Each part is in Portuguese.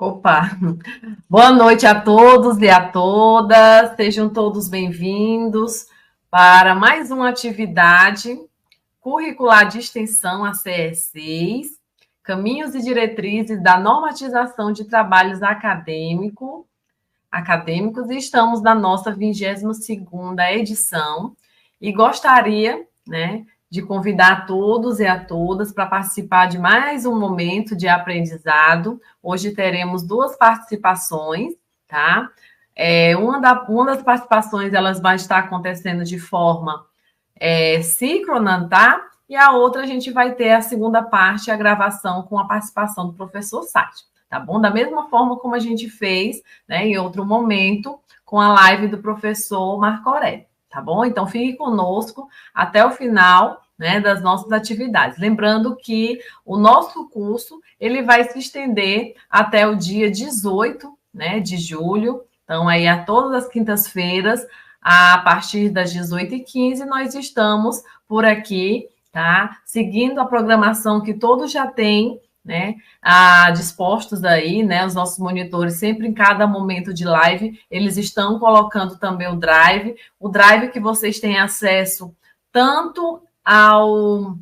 Opa! Boa noite a todos e a todas, sejam todos bem-vindos para mais uma atividade curricular de extensão, a CE6, Caminhos e Diretrizes da Normatização de Trabalhos Acadêmicos, e estamos na nossa 22ª edição, e gostaria, de convidar todos e a todas para participar de mais um momento de aprendizado. Hoje teremos duas participações, tá? Uma das participações elas vai estar acontecendo de forma síncrona, tá? E a outra a gente vai ter a segunda parte, a gravação com a participação do professor Sati, tá bom? Da mesma forma como a gente fez, em outro momento, com a live do professor Marco Aurélio, tá bom? Então, fique conosco até o final, das nossas atividades. Lembrando que o nosso curso, ele vai se estender até o dia 18, de julho. Então, aí, a todas as quintas-feiras, a partir das 18h15, nós estamos por aqui, tá? Seguindo a programação que todos já têm, dispostos aí, os nossos monitores, sempre em cada momento de live, eles estão colocando também o drive que vocês têm acesso tanto ao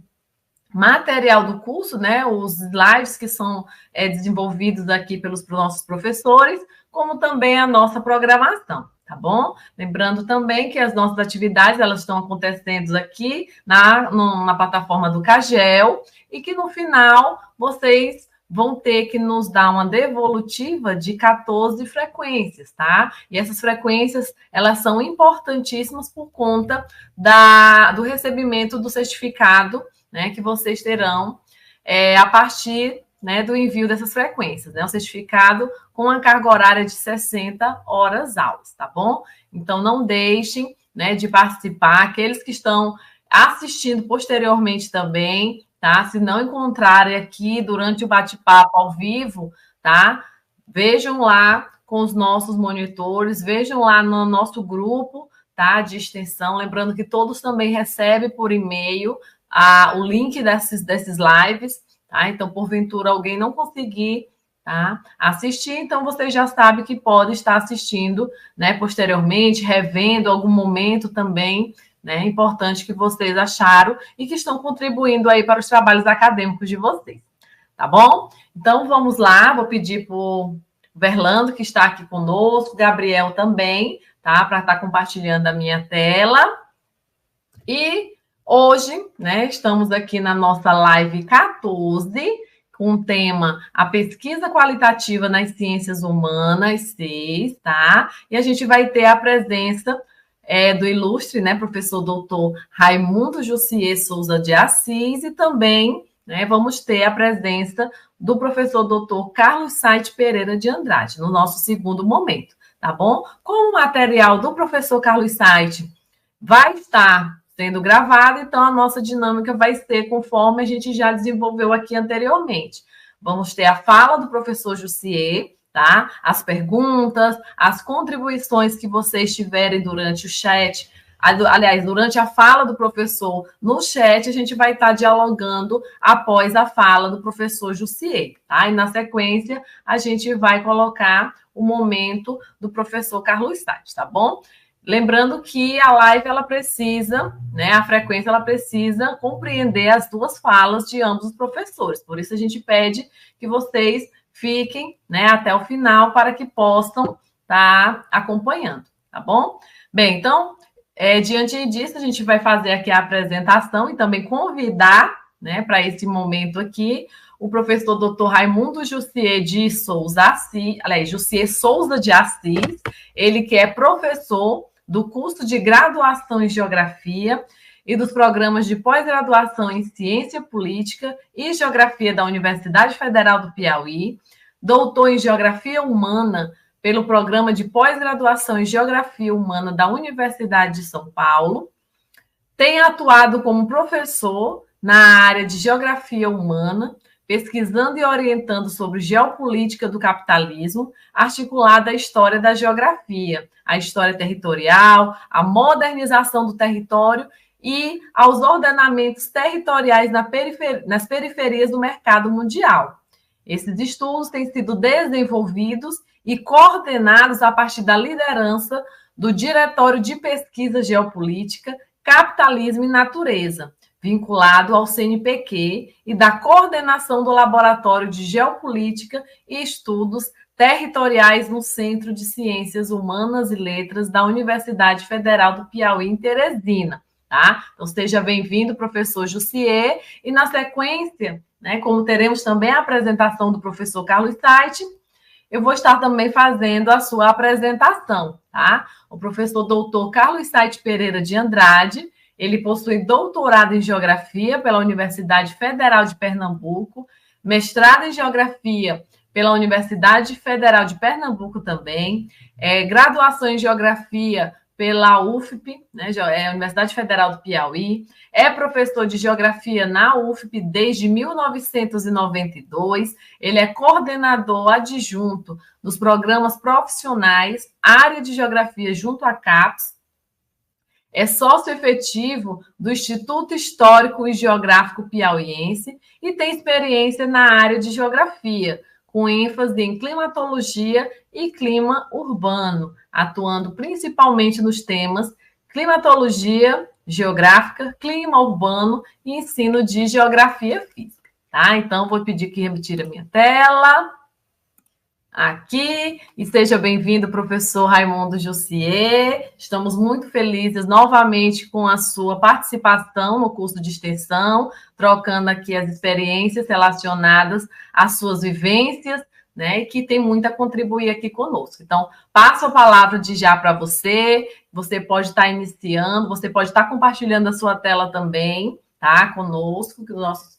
material do curso, os slides que são desenvolvidos aqui pelos nossos professores, como também a nossa programação, tá bom? Lembrando também que as nossas atividades, elas estão acontecendo aqui na plataforma do Cagel, e que no final vocês vão ter que nos dar uma devolutiva de 14 frequências, tá? E essas frequências, elas são importantíssimas por conta do recebimento do certificado, que vocês terão a partir do envio dessas frequências, um certificado com a carga horária de 60 horas aulas, tá bom? Então, não deixem de participar, aqueles que estão assistindo posteriormente também, tá? Se não encontrarem aqui durante o bate-papo ao vivo, tá? Vejam lá com os nossos monitores, vejam lá no nosso grupo, tá? De extensão, lembrando que todos também recebem por e-mail o link desses lives, tá? Então, porventura, alguém não conseguir, tá, assistir, então você já sabe que pode estar assistindo, posteriormente, revendo algum momento também, importante que vocês acharam e que estão contribuindo aí para os trabalhos acadêmicos de vocês, tá bom? Então, vamos lá, vou pedir para o Verlando, que está aqui conosco, Gabriel também, tá, para estar compartilhando a minha tela. E hoje, estamos aqui na nossa live 14, com o tema A Pesquisa Qualitativa nas Ciências Humanas, 6, tá? E a gente vai ter a presença do ilustre, professor doutor Raimundo Jussier Souza de Assis, e também vamos ter a presença do professor doutor Carlos Saite Pereira de Andrade, no nosso segundo momento, tá bom? Como o material do professor Carlos Saite vai estar sendo gravado, então a nossa dinâmica vai ser conforme a gente já desenvolveu aqui anteriormente. Vamos ter a fala do professor Jussier, tá? As perguntas, as contribuições que vocês tiverem durante o chat, aliás, durante a fala do professor no chat, a gente vai estar dialogando após a fala do professor Jussier, tá? E na sequência, a gente vai colocar o momento do professor Carlos Saite, tá bom? Lembrando que a live, ela precisa, a frequência, ela precisa compreender as duas falas de ambos os professores. Por isso, a gente pede que vocês fiquem, até o final para que possam estar acompanhando, tá bom? Bem, então, diante disso, a gente vai fazer aqui a apresentação e também convidar, para esse momento aqui, o professor doutor Raimundo Jussier de Souza Assis, aliás, Jussier Souza de Assis, ele que é professor do curso de graduação em Geografia e dos programas de pós-graduação em Ciência Política e Geografia da Universidade Federal do Piauí, doutor em Geografia Humana pelo programa de pós-graduação em Geografia Humana da Universidade de São Paulo, tem atuado como professor na área de Geografia Humana, pesquisando e orientando sobre geopolítica do capitalismo, articulada à história da geografia, a história territorial, a modernização do território e aos ordenamentos territoriais nas periferias do mercado mundial. Esses estudos têm sido desenvolvidos e coordenados a partir da liderança do Diretório de Pesquisa Geopolítica, Capitalismo e Natureza, vinculado ao CNPq, e da coordenação do Laboratório de Geopolítica e Estudos Territoriais no Centro de Ciências Humanas e Letras da Universidade Federal do Piauí, em Teresina. Tá? Então, seja bem-vindo, professor Jussier, e na sequência, né, como teremos também a apresentação do professor Carlos Sait, eu vou estar também fazendo a sua apresentação, tá? O professor doutor Carlos Sait Pereira de Andrade, ele possui doutorado em Geografia pela Universidade Federal de Pernambuco, mestrado em Geografia pela Universidade Federal de Pernambuco também, graduação em Geografia pela UFP, né, Universidade Federal do Piauí, é professor de Geografia na UFP desde 1992, ele é coordenador adjunto dos programas profissionais, área de Geografia junto à CAPES, é sócio efetivo do Instituto Histórico e Geográfico Piauiense e tem experiência na área de Geografia, com ênfase em climatologia e clima urbano, atuando principalmente nos temas climatologia geográfica, clima urbano e ensino de geografia física. Tá? Então, vou pedir que retire a minha tela. Aqui, e seja bem-vindo, professor Raimundo Jussier. Estamos muito felizes novamente com a sua participação no curso de extensão, trocando aqui as experiências relacionadas às suas vivências, né, e que tem muito a contribuir aqui conosco. Então, passo a palavra de já para você, você pode estar iniciando, você pode estar compartilhando a sua tela também, tá, conosco, que os nossos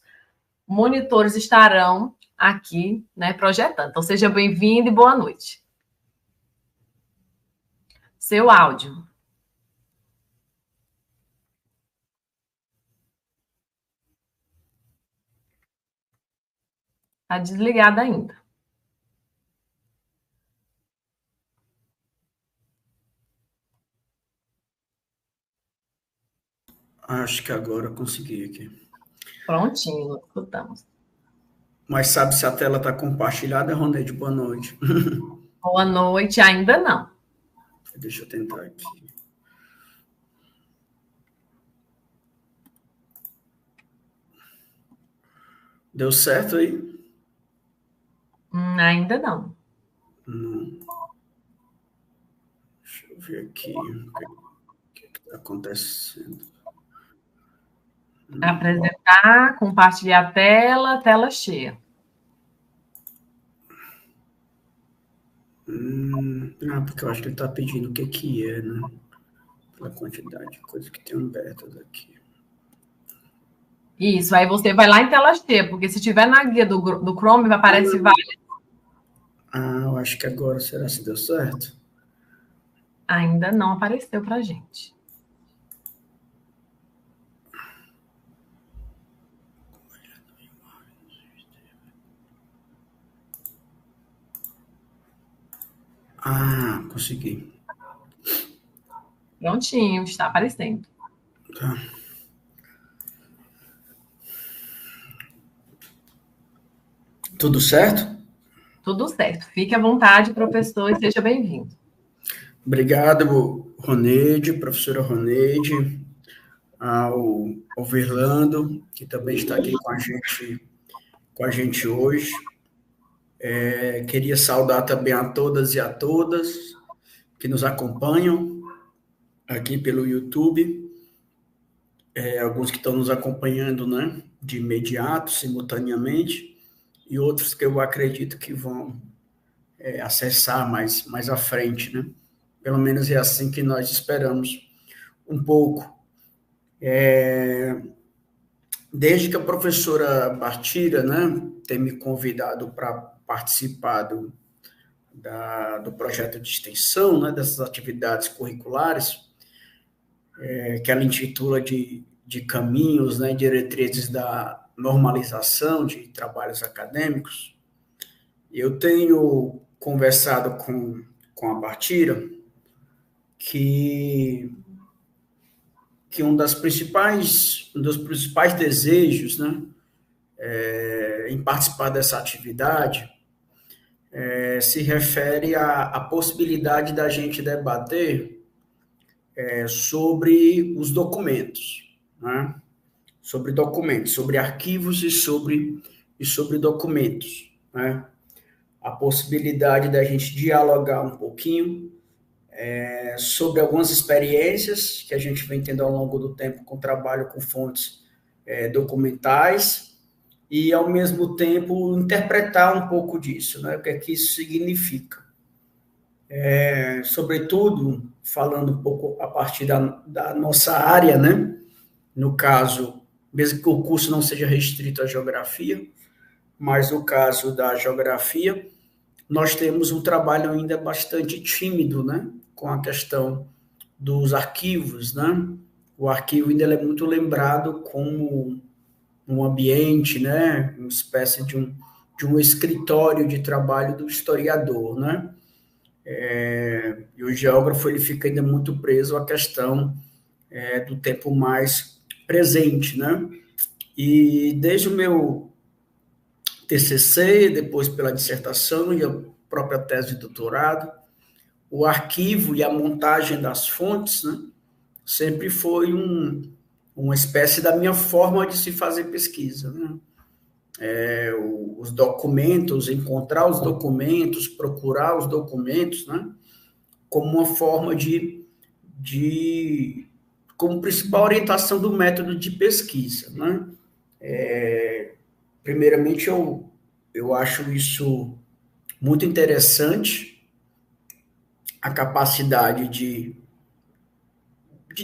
monitores estarão aqui, né, projetando. Então, seja bem-vindo e boa noite. Seu áudio. Está desligado ainda. Acho que agora consegui aqui. Prontinho, escutamos. Mas sabe se a tela está compartilhada, Roneide? Boa noite. Boa noite, ainda não. Deixa eu tentar aqui. Deu certo aí? Ainda não. Não. Deixa eu ver aqui o que está acontecendo. Apresentar, compartilhar a tela cheia. Porque eu acho que ele está pedindo o que é, né? Pela quantidade de coisas que tem abertas aqui. Isso, aí você vai lá em tela cheia, porque se tiver na guia do Chrome, vai aparecer várias. Eu acho que agora, será se deu certo? Ainda não apareceu para a gente. Consegui. Prontinho, está aparecendo. Tá. Tudo certo? Tudo certo. Fique à vontade, professor, e seja bem-vindo. Obrigado, Roneide, professora Roneide, ao Verlando, que também está aqui com a gente hoje. Queria saudar também a todas e a todas que nos acompanham aqui pelo YouTube, alguns que estão nos acompanhando, né, de imediato, simultaneamente, e outros que eu acredito que vão acessar mais à frente, né? Pelo menos é assim que nós esperamos um pouco. Desde que a professora Bartira, né, tem me convidado para participar do projeto de extensão, né, dessas atividades curriculares, que ela intitula de caminhos, né, diretrizes da normalização de trabalhos acadêmicos, eu tenho conversado com a Bartira que um dos principais desejos, né, em participar dessa atividade se refere à possibilidade da gente debater sobre os documentos, né? Sobre documentos, sobre arquivos e sobre documentos, né? A possibilidade da gente dialogar um pouquinho sobre algumas experiências que a gente vem tendo ao longo do tempo com o trabalho com fontes documentais e, ao mesmo tempo, interpretar um pouco disso, né? O que é que isso significa. Sobretudo, falando um pouco a partir da nossa área, né? No caso, mesmo que o curso não seja restrito à geografia, mas no caso da geografia, nós temos um trabalho ainda bastante tímido, né? Com a questão dos arquivos, né? O arquivo ainda é muito lembrado como um ambiente, né? Uma espécie de um escritório de trabalho do historiador, né? E o geógrafo ele fica ainda muito preso à questão do tempo mais presente, né? E desde o meu TCC, depois pela dissertação e a própria tese de doutorado, o arquivo e a montagem das fontes, né, sempre foi uma espécie da minha forma de se fazer pesquisa, né? Os documentos, encontrar os documentos, procurar os documentos, né, como uma forma como principal orientação do método de pesquisa, né? Primeiramente, eu acho isso muito interessante, a capacidade de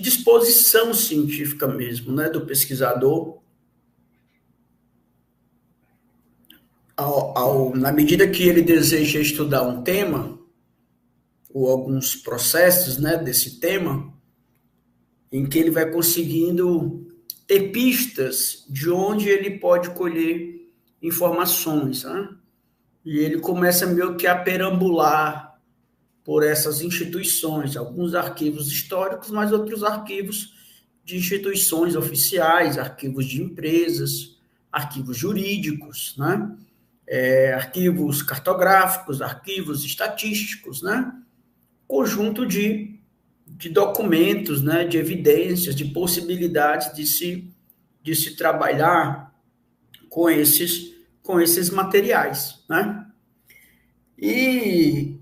disposição científica mesmo, né, do pesquisador, na medida que ele deseja estudar um tema, ou alguns processos, né, desse tema, em que ele vai conseguindo ter pistas de onde ele pode colher informações, né? E ele começa meio que a perambular por essas instituições, alguns arquivos históricos, mas outros arquivos de instituições oficiais, arquivos de empresas, arquivos jurídicos, né? Arquivos cartográficos, arquivos estatísticos, né? Conjunto de documentos, né? De evidências, de possibilidades de se trabalhar com esses materiais, né? E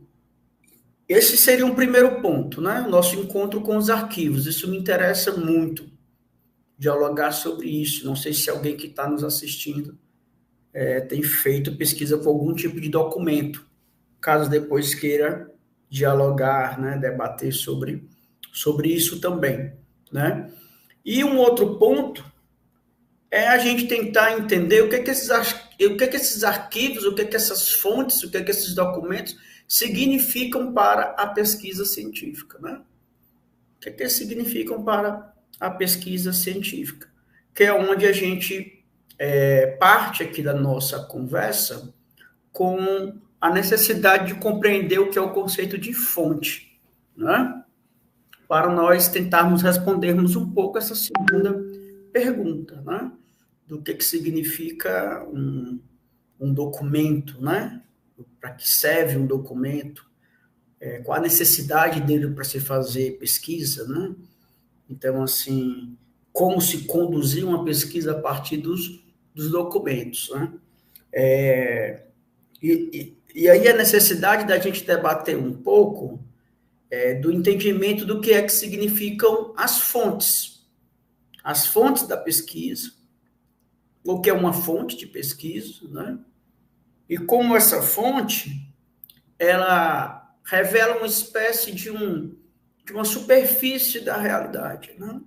esse seria um primeiro ponto, né? O nosso encontro com os arquivos. Isso me interessa muito, dialogar sobre isso. Não sei se alguém que está nos assistindo tem feito pesquisa com algum tipo de documento, caso depois queira dialogar, né? Debater sobre isso também, né? E um outro ponto é a gente tentar entender o que é que esses arquivos, o que é que essas fontes, o que é que esses documentos significam para a pesquisa científica, né? O que é que eles significam para a pesquisa científica? Que é onde a gente parte aqui da nossa conversa com a necessidade de compreender o que é o conceito de fonte, né? Para nós tentarmos respondermos um pouco essa segunda pergunta, né? Do que significa um documento, né? Para que serve um documento, qual a necessidade dele para se fazer pesquisa, né? Então, assim, como se conduzir uma pesquisa a partir dos documentos, né? E aí a necessidade da gente debater um pouco do entendimento do que é que significam as fontes da pesquisa, o que é uma fonte de pesquisa, né? E como essa fonte, ela revela uma espécie de uma superfície da realidade, né?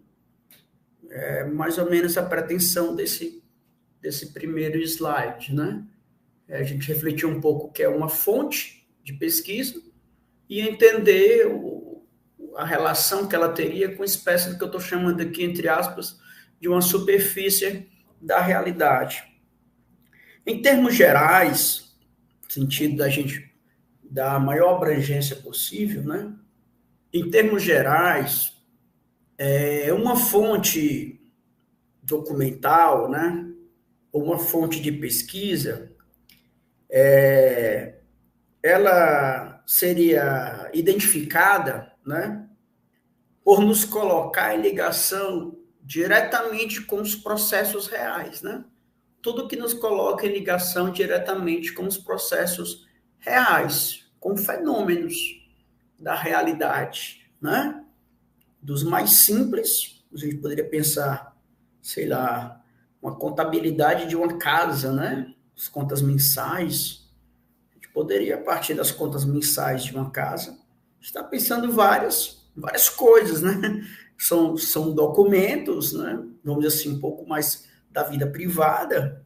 É mais ou menos a pretensão desse primeiro slide, né? A gente refletir um pouco o que é uma fonte de pesquisa e entender a relação que ela teria com a espécie do que eu estou chamando aqui, entre aspas, de uma superfície da realidade. Em termos gerais, no sentido da gente dar a maior abrangência possível, né? Em termos gerais, uma fonte documental, né? ou uma fonte de pesquisa, ela seria identificada, né, por nos colocar em ligação diretamente com os processos reais, né? Tudo que nos coloca em ligação diretamente com os processos reais, com fenômenos da realidade, né? Dos mais simples, a gente poderia pensar, sei lá, uma contabilidade de uma casa, né? As contas mensais. A gente poderia, a partir das contas mensais de uma casa, estar pensando várias coisas, né? São documentos, né? Vamos dizer assim, um pouco mais da vida privada,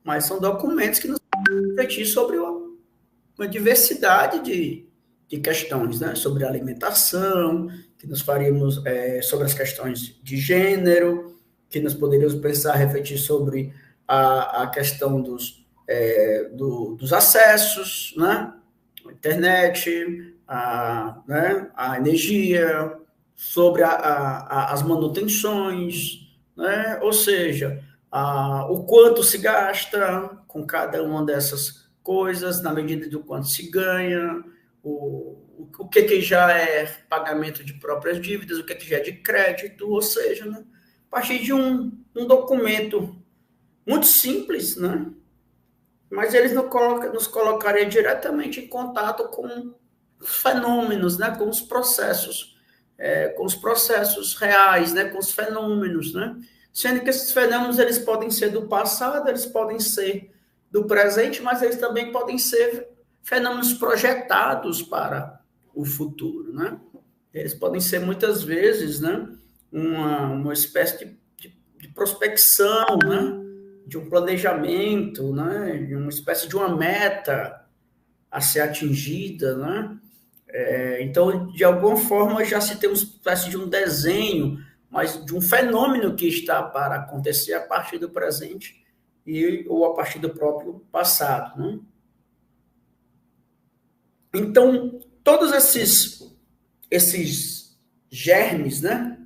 mas são documentos que nos refletir sobre uma diversidade de questões, né? Sobre alimentação, que nos faríamos sobre as questões de gênero, que nós poderíamos pensar, refletir sobre a questão dos acessos, né? A internet, a energia, sobre as manutenções, né? Ou seja, o quanto se gasta com cada uma dessas coisas, na medida do quanto se ganha, o que já é pagamento de próprias dívidas, o que já é de crédito, ou seja, né, a partir de um documento muito simples, né, mas eles nos colocariam diretamente em contato com os fenômenos, né, com os processos reais, né, com os fenômenos, né, sendo que esses fenômenos eles podem ser do passado, eles podem ser do presente, mas eles também podem ser fenômenos projetados para o futuro, né? Eles podem ser muitas vezes, né, uma espécie de prospecção, né, de um planejamento, né, de uma espécie de uma meta a ser atingida, né? Então, de alguma forma, já se tem uma espécie de um desenho, mas de um fenômeno que está para acontecer a partir do presente ou a partir do próprio passado, né? Então, todos esses germes, né,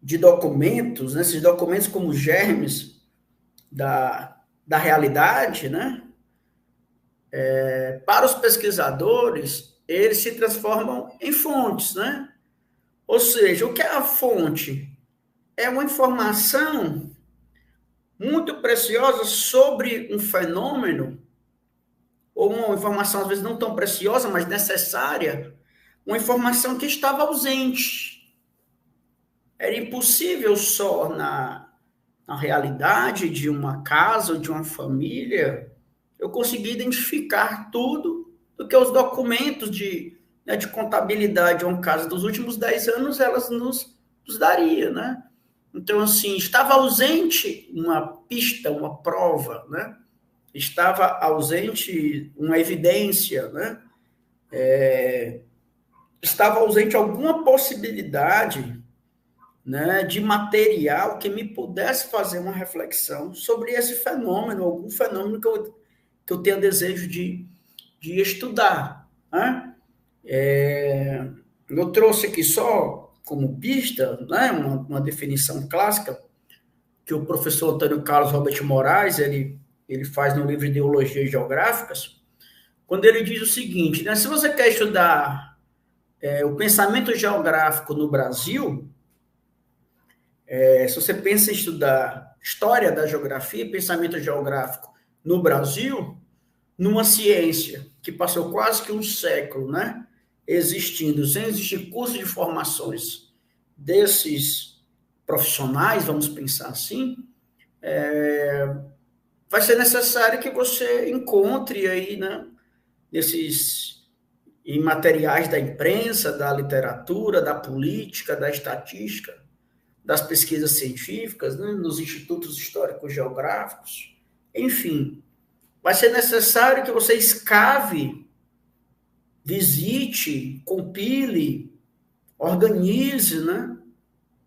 de documentos, né, esses documentos como germes da realidade, né, para os pesquisadores, eles se transformam em fontes, né? Ou seja, o que é a fonte? É uma informação muito preciosa sobre um fenômeno, ou uma informação às vezes não tão preciosa, mas necessária, uma informação que estava ausente. Era impossível só na realidade de uma casa ou de uma família eu conseguir identificar tudo do que os documentos de contabilidade de uma casa dos últimos 10 anos elas nos daria, né? Então, assim, estava ausente uma pista, uma prova, né? Estava ausente uma evidência, né? Estava ausente alguma possibilidade, né, de material que me pudesse fazer uma reflexão sobre esse fenômeno, algum fenômeno que eu tenha desejo de estudar, né? Eu trouxe aqui só como pista, né, uma definição clássica que o professor Antônio Carlos Robert Moraes ele faz no livro Ideologias Geográficas, quando ele diz o seguinte, né, se você quer estudar o pensamento geográfico no Brasil, se você pensa em estudar história da geografia, pensamento geográfico no Brasil, numa ciência que passou quase que um século, né, existindo, sem existir curso de formações desses profissionais, vamos pensar assim, vai ser necessário que você encontre aí, né, em materiais da imprensa, da literatura, da política, da estatística, das pesquisas científicas, né, nos institutos históricos geográficos, enfim, vai ser necessário que você escave, visite, compile, organize, né,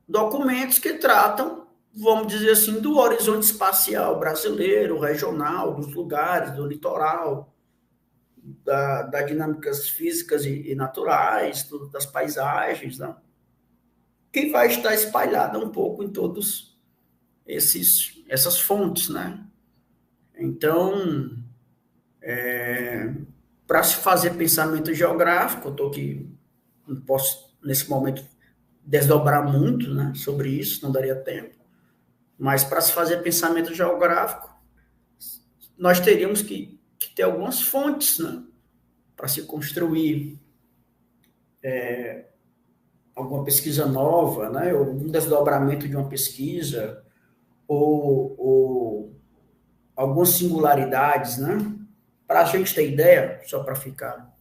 documentos que tratam, vamos dizer assim, do horizonte espacial brasileiro, regional, dos lugares, do litoral, das dinâmicas físicas e naturais, das paisagens, né, que vai estar espalhada um pouco em todos essas fontes, né? Então, para se fazer pensamento geográfico, eu estou aqui, não posso, nesse momento, desdobrar muito, né, sobre isso, não daria tempo, mas para se fazer pensamento geográfico, nós teríamos que ter algumas fontes, né, para se construir alguma pesquisa nova, né, ou um desdobramento de uma pesquisa, ou algumas singularidades, né? Para a gente ter ideia, só para ficar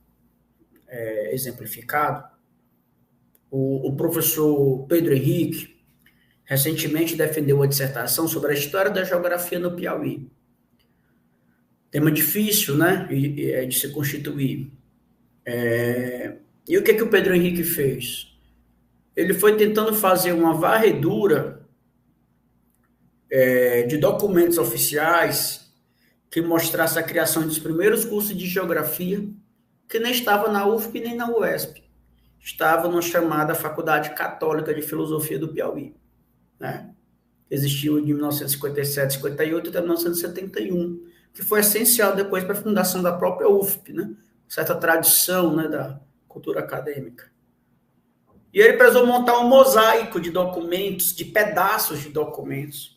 exemplificado, o professor Pedro Henrique recentemente defendeu uma dissertação sobre a história da geografia no Piauí. Tema difícil, né, de se constituir. E o que o Pedro Henrique fez? Ele foi tentando fazer uma varredura de documentos oficiais que mostrasse a criação dos primeiros cursos de geografia, que nem estava na UFP nem na UESP. Estava na chamada Faculdade Católica de Filosofia do Piauí, né? Existiu de 1957, 58 até 1971, que foi essencial depois para a fundação da própria UFP, né? Certa tradição, né, da cultura acadêmica. E ele precisou montar um mosaico de documentos, de pedaços de documentos.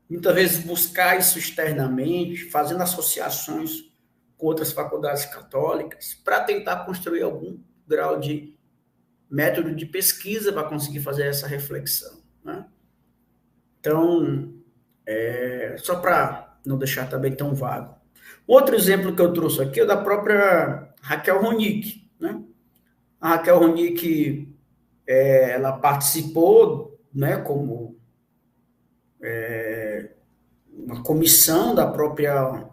Muitas vezes buscar isso externamente, fazendo associações com outras faculdades católicas, para tentar construir algum grau de método de pesquisa para conseguir fazer essa reflexão, né? Então, só para não deixar também tão vago. Outro exemplo que eu trouxe aqui é da própria Raquel Ronick, né? A Raquel Ronick, ela participou, né, como uma comissão da própria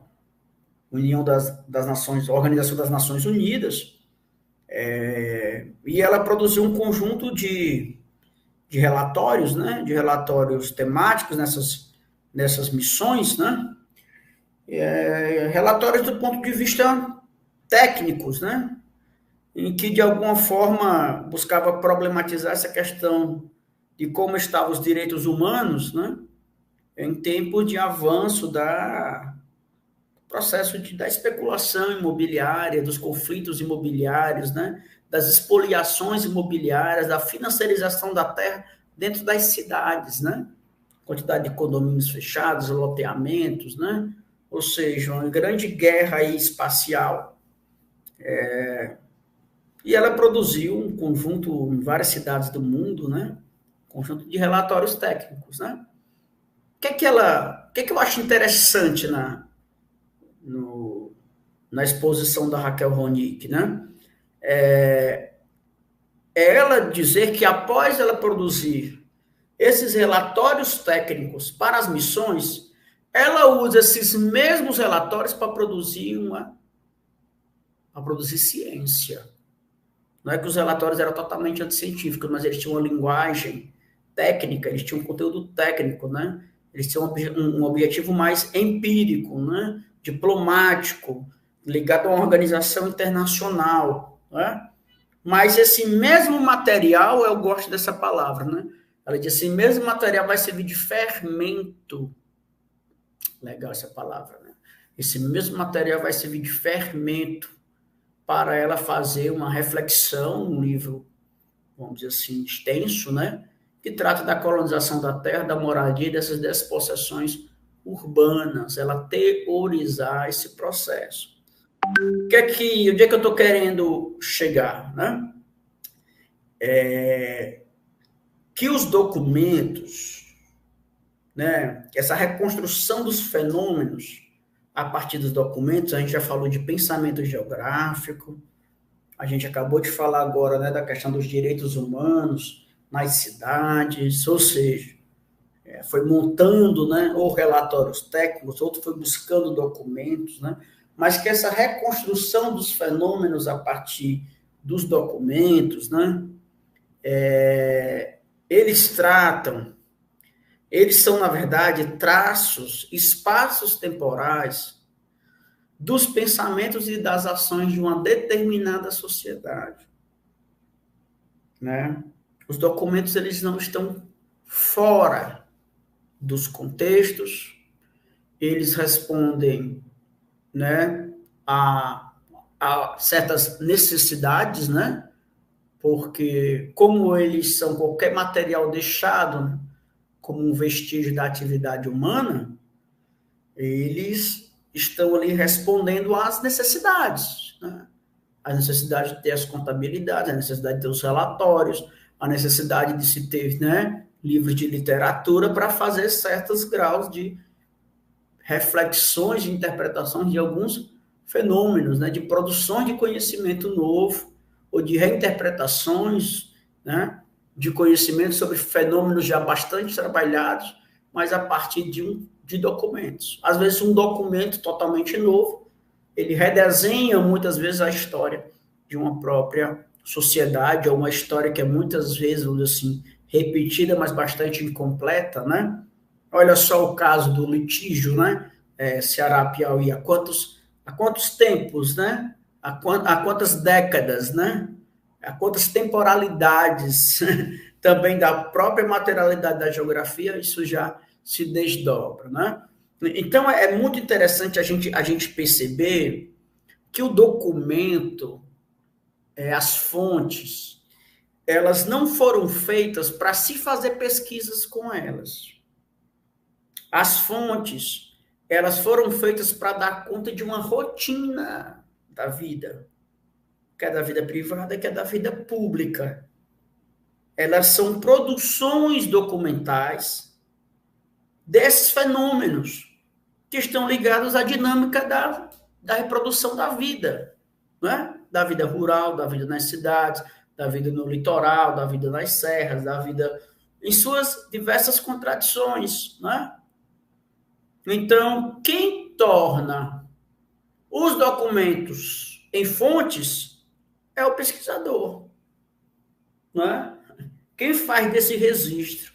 União das Nações, Organização das Nações Unidas, e ela produziu um conjunto de relatórios, né, de relatórios temáticos nessas missões, né, relatórios do ponto de vista técnicos, né, em que de alguma forma buscava problematizar essa questão de como estavam os direitos humanos, né, em tempo de avanço da processo da especulação imobiliária, dos conflitos imobiliários, né, das expoliações imobiliárias, da financiarização da terra dentro das cidades, né, quantidade de condomínios fechados, loteamentos, né, ou seja, uma grande guerra aí espacial. E ela produziu um conjunto em várias cidades do mundo, né, um conjunto de relatórios técnicos, né. O que eu acho interessante na exposição da Raquel Ronick, né? Ela dizer que após ela produzir esses relatórios técnicos para as missões, ela usa esses mesmos relatórios para produzir ciência. Não é que os relatórios eram totalmente anticientíficos, mas eles tinham uma linguagem técnica, eles tinham um conteúdo técnico, né? Eles tinham um objetivo mais empírico, né? Diplomático, ligado a uma organização internacional, né? Mas esse mesmo material, eu gosto dessa palavra, né? Ela diz, esse mesmo material vai servir de fermento. Legal essa palavra, né? Esse mesmo material vai servir de fermento para ela fazer uma reflexão, um livro, vamos dizer assim, extenso, né? Que trata da colonização da terra, da moradia e dessas despossessões urbanas, ela teorizar esse processo. Onde é que eu estou querendo chegar, né? Que os documentos, né, essa reconstrução dos fenômenos a partir dos documentos, a gente já falou de pensamento geográfico, a gente acabou de falar agora, né, da questão dos direitos humanos nas cidades, ou seja, foi montando, né, ou relatórios técnicos, outro foi buscando documentos, né, mas que essa reconstrução dos fenômenos a partir dos documentos, né, eles são, na verdade, traços, espaços temporais dos pensamentos e das ações de uma determinada sociedade, né? Os documentos, eles não estão fora dos contextos, eles respondem, né, a certas necessidades, né, porque como eles são qualquer material deixado, né, como um vestígio da atividade humana, eles estão ali respondendo às necessidades, né? A necessidade de ter as contabilidades, a necessidade de ter os relatórios, a necessidade de se ter, né, livros de literatura para fazer certos graus de reflexões, de interpretação de alguns fenômenos, né, de produção de conhecimento novo ou de reinterpretações, né, de conhecimento sobre fenômenos já bastante trabalhados, mas a partir de documentos. Às vezes um documento totalmente novo, ele redesenha muitas vezes a história de uma própria sociedade, ou uma história que é muitas vezes, assim, repetida, mas bastante incompleta, né? Olha só o caso do litígio, né? Ceará-Piauí, há quantos tempos, né? Há quantas décadas, né? Há quantas temporalidades também da própria materialidade da geografia, isso já se desdobra, né? Então, é muito interessante a gente perceber que o documento, as fontes, elas não foram feitas para se fazer pesquisas com elas. As fontes, elas foram feitas para dar conta de uma rotina da vida, que é da vida privada, que é da vida pública. Elas são produções documentais desses fenômenos que estão ligados à dinâmica da reprodução da vida, né? Da vida rural, da vida nas cidades, da vida no litoral, da vida nas serras, da vida em suas diversas contradições, né? Então, quem torna os documentos em fontes é o pesquisador, né? Quem faz desse registro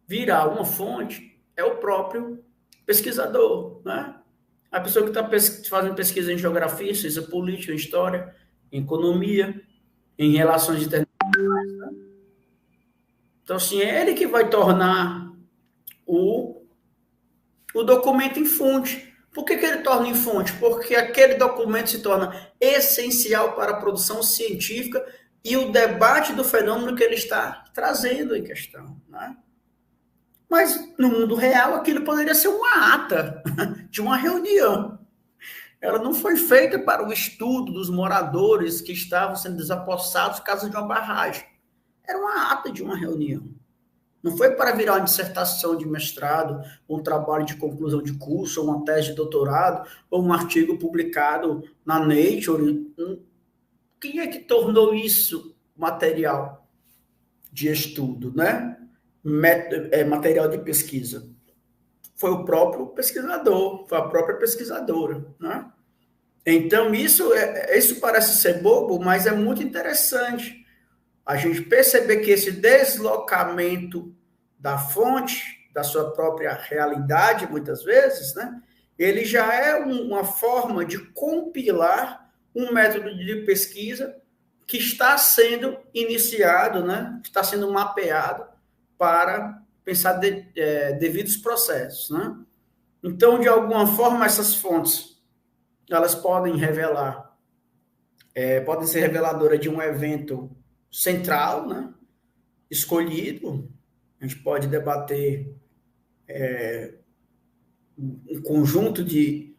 virar uma fonte é o próprio pesquisador, né? A pessoa que está fazendo pesquisa em geografia, ciência política, em história, em economia, em relações internacionais, né? Então, assim, é ele que vai tornar o documento em fonte. Por que ele torna em fonte? Porque aquele documento se torna essencial para a produção científica e o debate do fenômeno que ele está trazendo em questão, né? Mas, no mundo real, aquilo poderia ser uma ata de uma reunião. Ela não foi feita para o estudo dos moradores que estavam sendo desapossados por causa de uma barragem. Era uma ata de uma reunião. Não foi para virar uma dissertação de mestrado, um trabalho de conclusão de curso, ou uma tese de doutorado, ou um artigo publicado na Nature. Quem é que tornou isso material de estudo, né? Material de pesquisa? Foi o próprio pesquisador, foi a própria pesquisadora, né? Então, isso parece ser bobo, mas é muito interessante a gente perceber que esse deslocamento da fonte, da sua própria realidade, muitas vezes, né, ele já é uma forma de compilar um método de pesquisa que está sendo iniciado, né, que está sendo mapeado para pensar devidos processos, né? Então, de alguma forma, essas fontes, elas podem revelar, podem ser reveladoras de um evento central, né, escolhido. A gente pode debater um conjunto de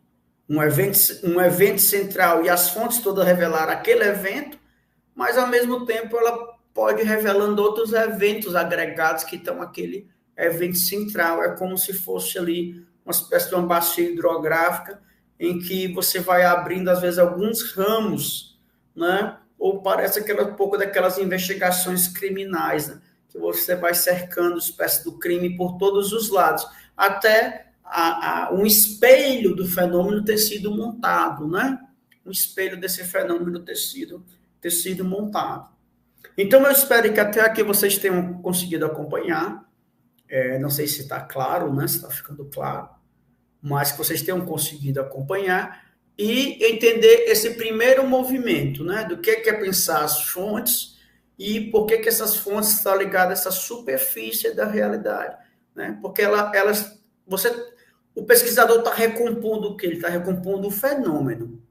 um evento central e as fontes todas revelar aquele evento, mas, ao mesmo tempo, ela pode ir revelando outros eventos agregados que estão naquele evento central. É como se fosse ali uma espécie de uma bacia hidrográfica em que você vai abrindo, às vezes, alguns ramos, né? Ou parece um pouco daquelas investigações criminais, né? Que você vai cercando a espécie do crime por todos os lados, até um espelho do fenômeno ter sido montado, né? Um espelho desse fenômeno ter sido montado. Então, eu espero que até aqui vocês tenham conseguido acompanhar. Não sei se está claro, né? Se está ficando claro, mas que vocês tenham conseguido acompanhar e entender esse primeiro movimento, né? Do que é pensar as fontes e por que essas fontes estão ligadas a essa superfície da realidade, né? Porque o pesquisador está recompondo o quê? Ele está recompondo o fenômeno.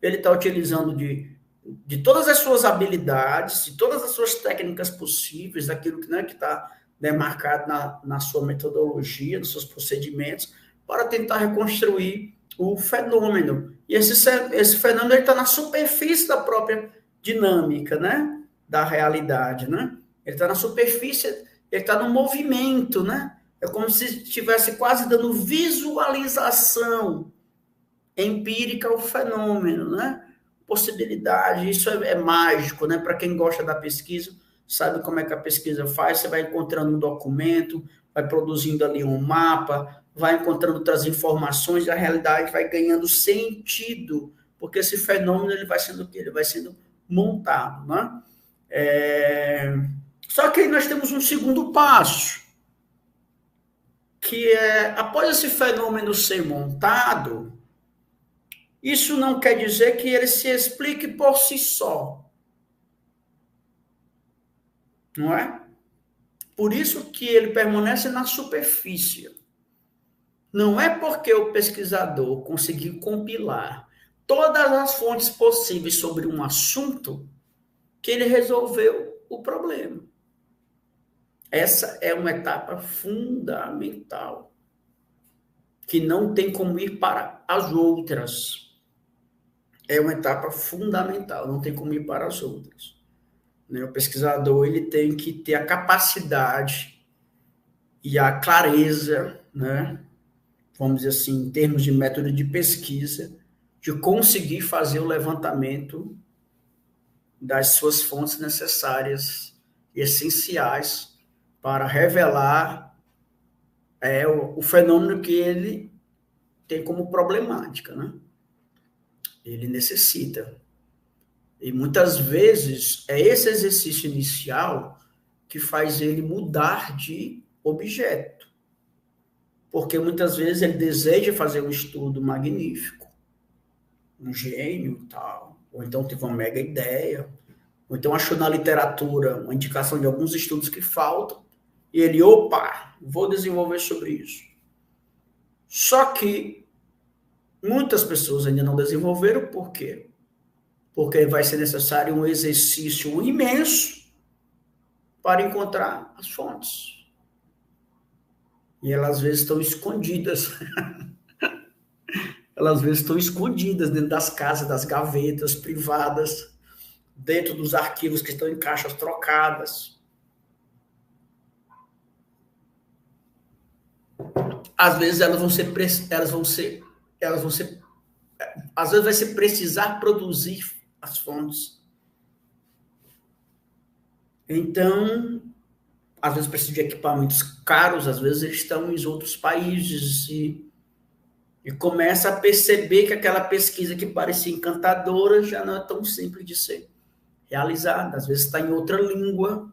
Ele está utilizando de todas as suas habilidades, de todas as suas técnicas possíveis, daquilo que, né, que está demarcado na sua metodologia, nos seus procedimentos, para tentar reconstruir o fenômeno. E esse fenômeno está na superfície da própria dinâmica, né, da realidade, né? Ele está na superfície, ele está no movimento, né? É como se estivesse quase dando visualização empírica ao fenômeno, né? Possibilidade, isso é mágico, né? Para quem gosta da pesquisa, sabe como é que a pesquisa faz, você vai encontrando um documento, vai produzindo ali um mapa, vai encontrando outras informações, a realidade vai ganhando sentido, porque esse fenômeno ele vai sendo o quê? Ele vai sendo montado, né? Só que aí nós temos um segundo passo, que é, após esse fenômeno ser montado, isso não quer dizer que ele se explique por si só. Não é? Por isso que ele permanece na superfície. Não é porque o pesquisador conseguiu compilar todas as fontes possíveis sobre um assunto que ele resolveu o problema. Essa é uma etapa fundamental, que não tem como ir para as outras. É uma etapa fundamental, não tem como ir para as outras. O pesquisador ele tem que ter a capacidade e a clareza, né, vamos dizer assim, em termos de método de pesquisa, de conseguir fazer o levantamento das suas fontes necessárias e essenciais para revelar o fenômeno que ele tem como problemática, né? Ele necessita. E muitas vezes é esse exercício inicial que faz ele mudar de objeto. Porque muitas vezes ele deseja fazer um estudo magnífico, um gênio e tal, ou então teve uma mega ideia, ou então achou na literatura uma indicação de alguns estudos que faltam, e ele, opa, vou desenvolver sobre isso. Só que muitas pessoas ainda não desenvolveram, por quê? Porque vai ser necessário um exercício imenso para encontrar as fontes. E elas às vezes estão escondidas. Elas às vezes estão escondidas dentro das casas, das gavetas privadas, dentro dos arquivos que estão em caixas trocadas. Às vezes às vezes vai ser precisar produzir as fontes. Então, às vezes precisa de equipamentos caros, às vezes eles estão em outros países e começa a perceber que aquela pesquisa que parecia encantadora já não é tão simples de ser realizada. Às vezes está em outra língua.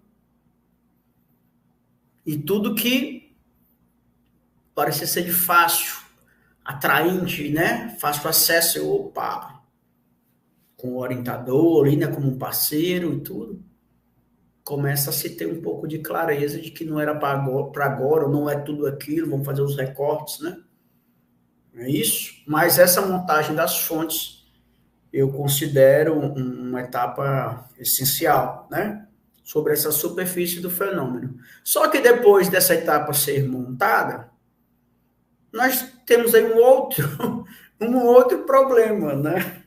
E tudo que parecia ser de fácil, atraente, né? Fácil acesso, opa, com o orientador, né? Como um parceiro e tudo. Começa a se ter um pouco de clareza de que não era para agora, ou não é tudo aquilo, vamos fazer os recortes, né? É isso. Mas essa montagem das fontes eu considero uma etapa essencial, né? Sobre essa superfície do fenômeno. Só que depois dessa etapa ser montada, nós temos aí um outro problema, né?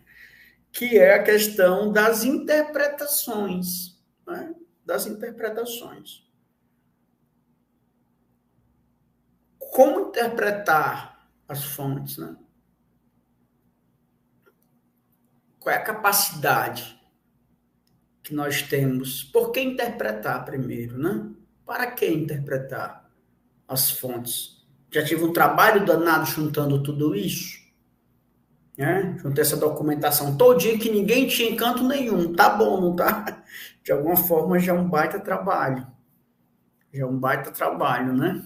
Que é a questão das interpretações, né? Das interpretações. Como interpretar as fontes, né? Qual é a capacidade que nós temos? Por que interpretar primeiro, né? Para que interpretar as fontes? Já tive um trabalho danado juntando tudo isso, né? Juntei essa documentação todinha que ninguém tinha encanto nenhum. Tá bom, não tá? De alguma forma já é um baita trabalho. Já é um baita trabalho, né?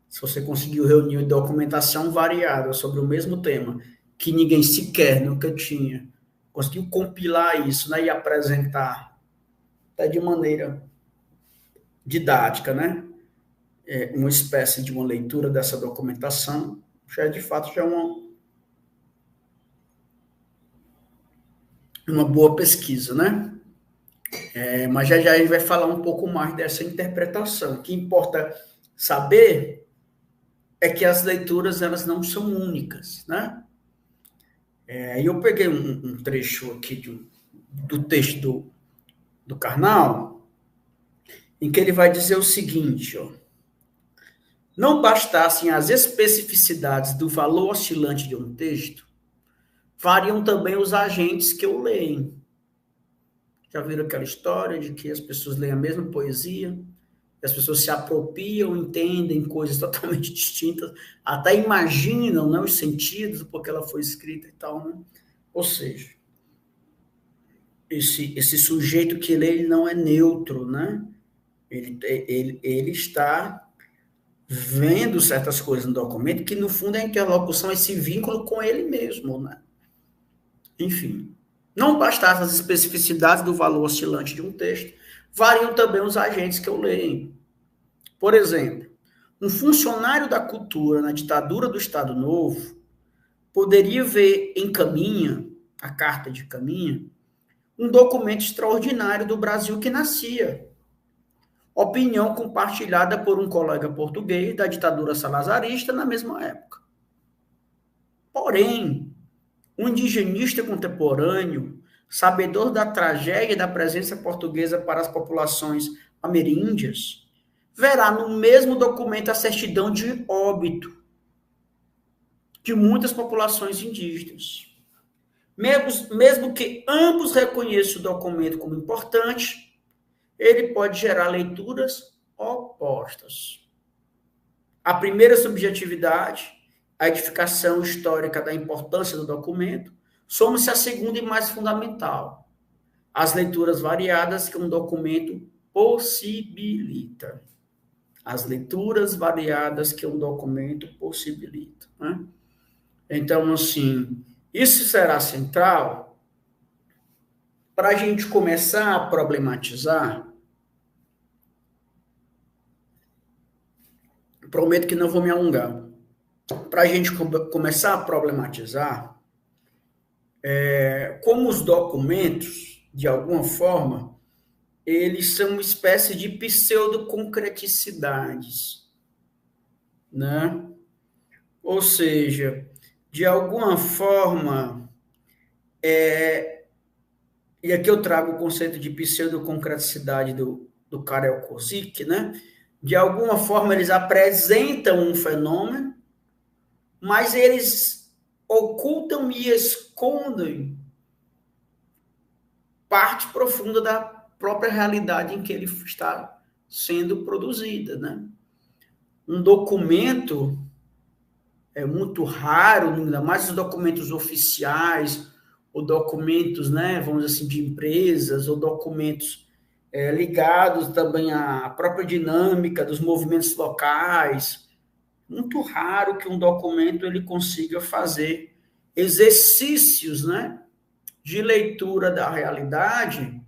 Se você conseguiu reunir documentação variada sobre o mesmo tema, que ninguém sequer nunca tinha, conseguiu compilar isso, né? E apresentar até de maneira didática, né? uma espécie de uma leitura dessa documentação, já de fato já é uma boa pesquisa, né? Mas já a gente vai falar um pouco mais dessa interpretação. O que importa saber é que as leituras elas não são únicas, né? Eu peguei um trecho aqui do texto do Karnal, em que ele vai dizer o seguinte, ó, não bastassem as especificidades do valor oscilante de um texto, variam também os agentes que o leem. Já viram aquela história de que as pessoas leem a mesma poesia, as pessoas se apropriam, entendem coisas totalmente distintas, até imaginam, né, os sentidos porque ela foi escrita e tal, né? Ou seja, esse sujeito que lê, ele não é neutro, né? Ele está vendo certas coisas no documento que, no fundo, é a interlocução, esse vínculo com ele mesmo, né? Enfim, não bastassem as especificidades do valor oscilante de um texto, variam também os agentes que o leem. Por exemplo, um funcionário da cultura na ditadura do Estado Novo poderia ver em Caminha, a Carta de Caminha, um documento extraordinário do Brasil que nascia. Opinião compartilhada por um colega português da ditadura salazarista na mesma época. Porém, um indigenista contemporâneo, sabedor da tragédia da presença portuguesa para as populações ameríndias, verá no mesmo documento a certidão de óbito de muitas populações indígenas. Mesmo que ambos reconheçam o documento como importante, ele pode gerar leituras opostas. A primeira subjetividade, a edificação histórica da importância do documento, soma-se à segunda e mais fundamental, as leituras variadas que um documento possibilita. As leituras variadas que um documento possibilita, né? Então, assim, isso será central para a gente começar a problematizar. Prometo que não vou me alongar. Para a gente começar a problematizar como os documentos, de alguma forma, eles são uma espécie de pseudo-concreticidades, né? Ou seja, de alguma forma, e aqui eu trago o conceito de pseudo-concreticidade do Karel Kozik, né? De alguma forma, eles apresentam um fenômeno, mas eles ocultam e escondem parte profunda da própria realidade em que ele está sendo produzida, né? Um documento é muito raro, ainda mais os documentos oficiais, ou documentos, né, vamos dizer assim, de empresas, ou documentos ligados também à própria dinâmica dos movimentos locais. Muito raro que um documento ele consiga fazer exercícios, né, de leitura da realidade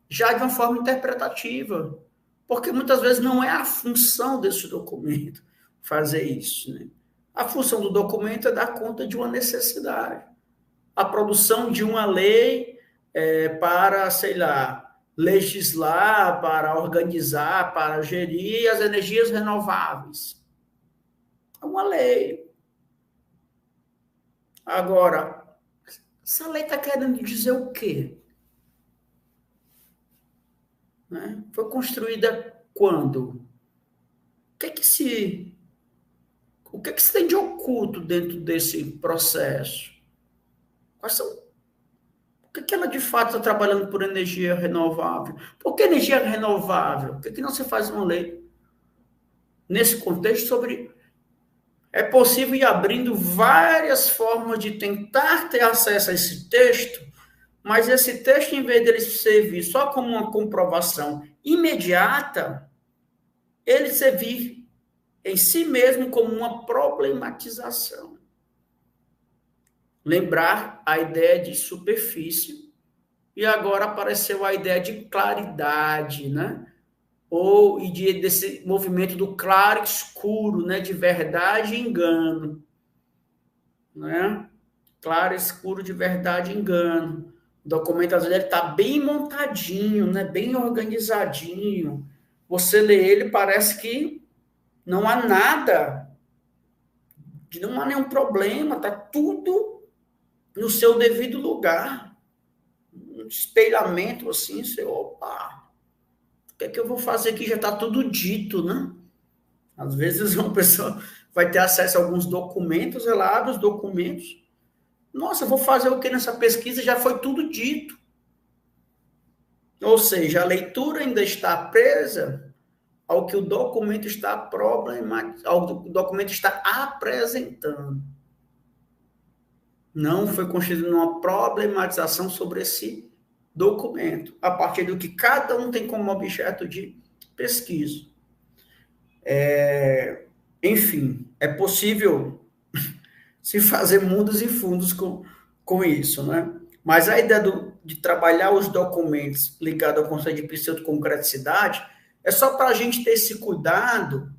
já de uma forma interpretativa, porque muitas vezes não é a função desse documento fazer isso, né? A função do documento é dar conta de uma necessidade. A produção de uma lei para, sei lá, legislar, para organizar, para gerir as energias renováveis. É uma lei. Agora, essa lei está querendo dizer o quê? Né? Foi construída quando? O que se tem de oculto dentro desse processo? Por que ela de fato está trabalhando por energia renovável? Por que energia renovável? Por que não se faz uma lei nesse contexto sobre... É possível ir abrindo várias formas de tentar ter acesso a esse texto, mas esse texto, em vez dele servir só como uma comprovação imediata, ele servir em si mesmo como uma problematização. Lembrar a ideia de superfície, e agora apareceu a ideia de claridade, né? desse movimento do claro e escuro, né? De verdade e engano. Né? Claro, escuro, de verdade e engano. O documento, às vezes, está bem montadinho, né? Bem organizadinho. Você lê ele, parece que não há nada, que não há nenhum problema, está tudo no seu devido lugar. Um espelhamento assim, você, opa, o que é que eu vou fazer aqui? Já está tudo dito, né? Às vezes uma pessoa vai ter acesso a alguns documentos, ela abre os documentos, nossa, eu vou fazer o que nessa pesquisa? Já foi tudo dito. Ou seja, a leitura ainda está presa ao que o documento está ao que o documento está apresentando. Não foi construída uma problematização sobre esse documento, a partir do que cada um tem como objeto de pesquisa. Enfim, é possível se fazer mundos e fundos com isso, né? Mas a ideia de trabalhar os documentos ligados ao conceito de pseudoconcreticidade é só para a gente ter esse cuidado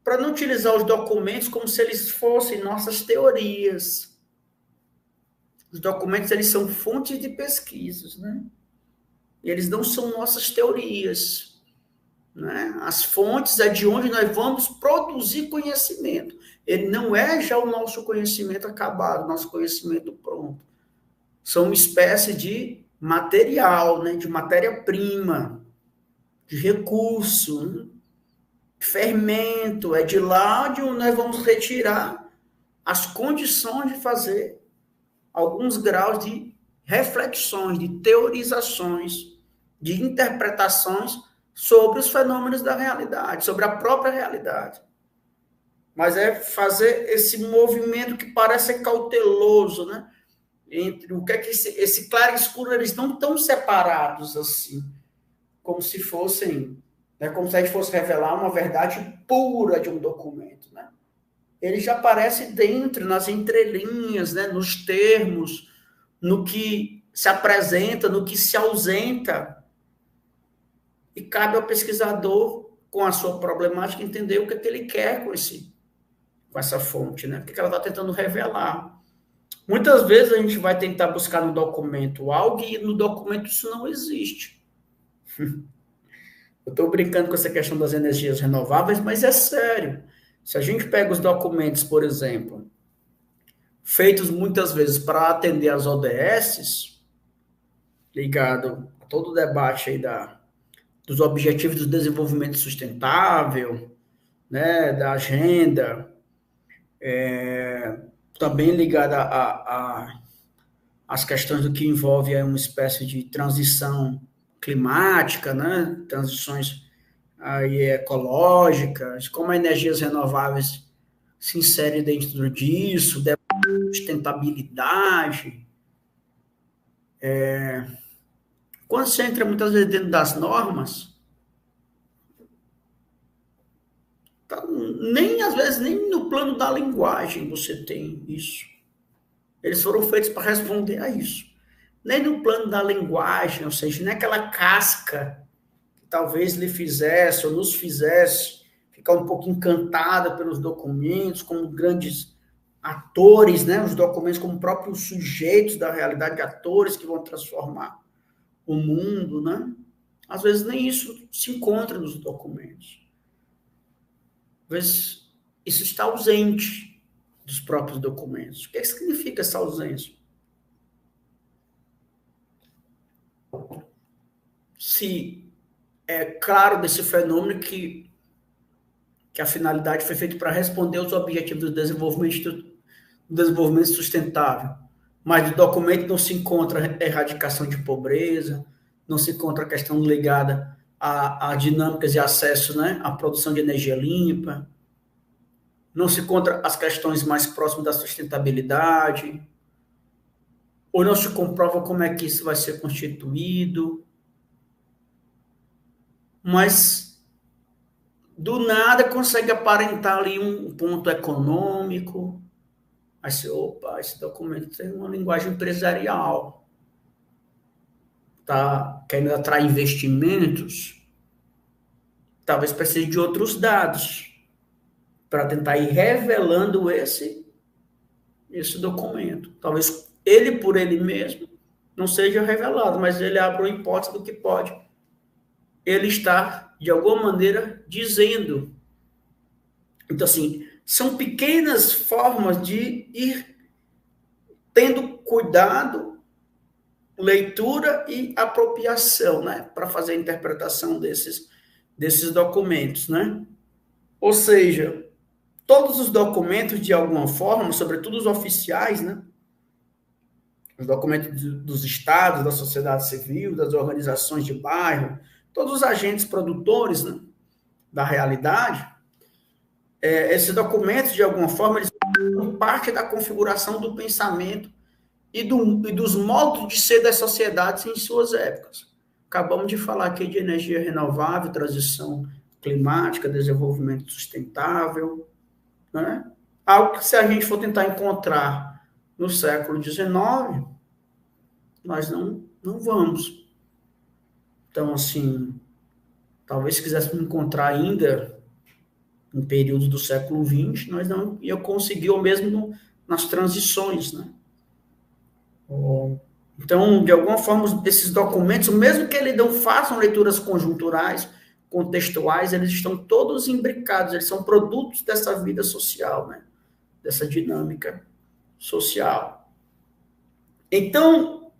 para não utilizar os documentos como se eles fossem nossas teorias. Os documentos, eles são fontes de pesquisas, né? E eles não são nossas teorias, né? As fontes é de onde nós vamos produzir conhecimento. Ele não é já o nosso conhecimento acabado, nosso conhecimento pronto. São uma espécie de material, né? De matéria-prima, de recurso, né? Fermento. É de lá de onde nós vamos retirar as condições de fazer alguns graus de reflexões, de teorizações, de interpretações sobre os fenômenos da realidade, sobre a própria realidade. Mas é fazer esse movimento que parece ser cauteloso, né? Entre o que é que esse claro e escuro, eles não estão separados assim, como se fossem, né? Como se a gente fosse revelar uma verdade pura de um documento, né? Ele já aparece dentro, nas entrelinhas, né? Nos termos, no que se apresenta, no que se ausenta. E cabe ao pesquisador, com a sua problemática, entender o que é que ele quer com essa fonte, né? O que é que ela está tentando revelar. Muitas vezes a gente vai tentar buscar no documento algo e no documento isso não existe. Eu estou brincando com essa questão das energias renováveis, mas é sério. Se a gente pega os documentos, por exemplo, feitos muitas vezes para atender às ODSs, ligado a todo o debate aí dos Objetivos do Desenvolvimento Sustentável, né, da agenda, também ligada às questões do que envolve uma espécie de transição climática, né, transições aí ecológicas, como as energias renováveis se inserem dentro disso, sustentabilidade. Quando você entra muitas vezes dentro das normas, às vezes nem no plano da linguagem você tem isso. Eles foram feitos para responder a isso. Nem no plano da linguagem, ou seja, nem aquela casca que talvez lhe fizesse ou nos fizesse ficar um pouco encantada pelos documentos, como grandes atores, né? Os documentos como próprios sujeitos da realidade, atores que vão transformar o mundo, né? Às vezes nem isso se encontra nos documentos. Às vezes isso está ausente dos próprios documentos. O que significa essa ausência? Se é claro desse fenômeno que a finalidade foi feita para responder aos objetivos do desenvolvimento sustentável, mas no documento não se encontra a erradicação de pobreza, não se encontra a questão ligada a dinâmicas de acesso, né, à produção de energia limpa, não se encontra as questões mais próximas da sustentabilidade, ou não se comprova como é que isso vai ser constituído, mas do nada consegue aparentar ali um ponto econômico. Aí você, opa, esse documento tem uma linguagem empresarial, tá querendo atrair investimentos, talvez precise de outros dados para tentar ir revelando esse documento. Talvez ele, por ele mesmo, não seja revelado, mas ele abre uma hipótese do que pode ele estar, de alguma maneira, dizendo. Então, assim, são pequenas formas de ir tendo cuidado, leitura e apropriação, né, para fazer a interpretação desses documentos, né? Ou seja, todos os documentos, de alguma forma, sobretudo os oficiais, né, os documentos dos estados, da sociedade civil, das organizações de bairro, todos os agentes produtores, né, da realidade, esses documentos, de alguma forma, eles são parte da configuração do pensamento e dos modos de ser das sociedades em suas épocas. Acabamos de falar aqui de energia renovável, transição climática, desenvolvimento sustentável, né? Algo que, se a gente for tentar encontrar no século XIX, nós não vamos. Então, assim, talvez se quiséssemos encontrar ainda em períodos do século XX, nós não ia conseguir, ou mesmo nas transições, né? Então, de alguma forma, esses documentos, mesmo que eles não façam leituras conjunturais, contextuais, eles estão todos imbricados, eles são produtos dessa vida social, né? Dessa dinâmica social. Então,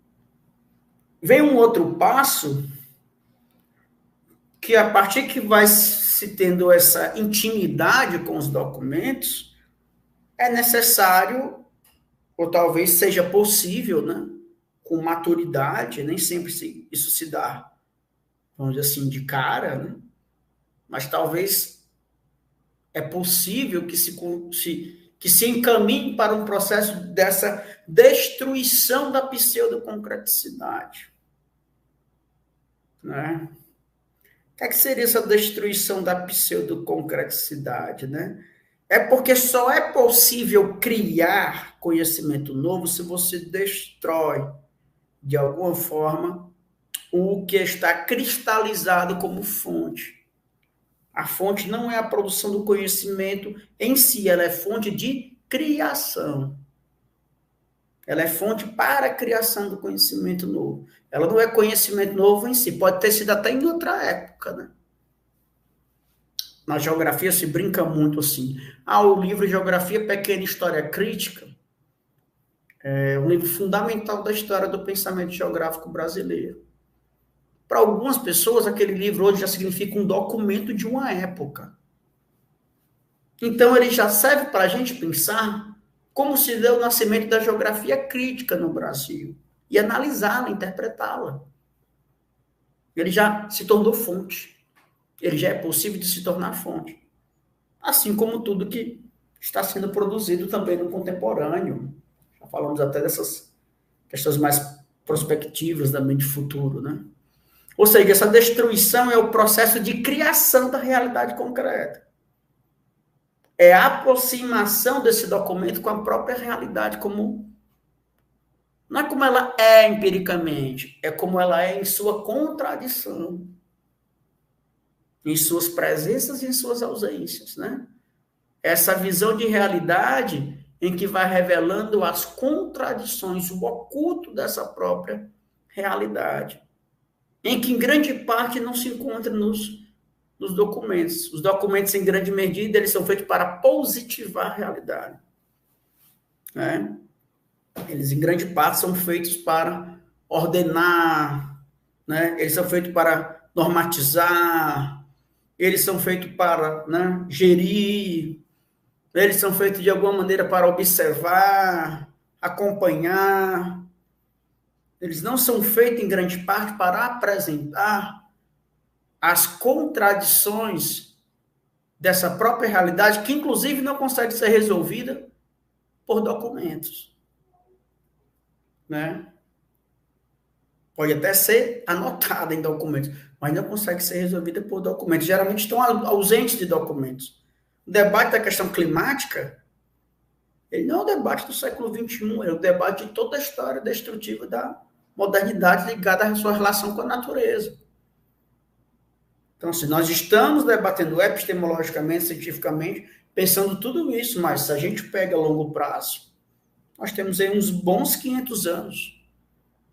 vem um outro passo, que a partir que vai se tendo essa intimidade com os documentos, é necessário, ou talvez seja possível, né, com maturidade, nem sempre isso se dá, vamos dizer assim, de cara, né, mas talvez é possível que se encaminhe para um processo dessa destruição da pseudoconcreticidade, né? O que seria essa destruição da pseudoconcreticidade, né? É porque só é possível criar conhecimento novo se você destrói, de alguma forma, o que está cristalizado como fonte. A fonte não é a produção do conhecimento em si, ela é fonte de criação. Ela é fonte para a criação do conhecimento novo. Ela não é conhecimento novo em si, pode ter sido até em outra época, né? Na geografia se brinca muito assim. O livro Geografia Pequena História Crítica é um livro fundamental da história do pensamento geográfico brasileiro. Para algumas pessoas, aquele livro hoje já significa um documento de uma época. Então, ele já serve para a gente pensar como se deu o nascimento da geografia crítica no Brasil e analisá-la, interpretá-la. Ele já se tornou fonte. Ele já é possível de se tornar fonte. Assim como tudo que está sendo produzido também no contemporâneo. Já falamos até dessas questões mais prospectivas também de futuro, né? Ou seja, essa destruição é o processo de criação da realidade concreta. É a aproximação desse documento com a própria realidade comum. Não é como ela é empiricamente, é como ela é em sua contradição, em suas presenças e em suas ausências, né? Essa visão de realidade em que vai revelando as contradições, o oculto dessa própria realidade, em que em grande parte não se encontra nos documentos. Os documentos, em grande medida, eles são feitos para positivar a realidade, né? Eles, em grande parte, são feitos para ordenar, né? Eles são feitos para normatizar, eles são feitos para, né, gerir, eles são feitos, de alguma maneira, para observar, acompanhar. Eles não são feitos, em grande parte, para apresentar as contradições dessa própria realidade, que, inclusive, não consegue ser resolvida por documentos, né? Pode até ser anotada em documentos, mas não consegue ser resolvida por documentos. Geralmente estão ausentes de documentos. O debate da questão climática, ele não é o debate do século XXI, é o debate de toda a história destrutiva da modernidade ligada à sua relação com a natureza. Então, assim, nós estamos debatendo epistemologicamente, cientificamente, pensando tudo isso, mas se a gente pega a longo prazo, nós temos aí uns bons 500 anos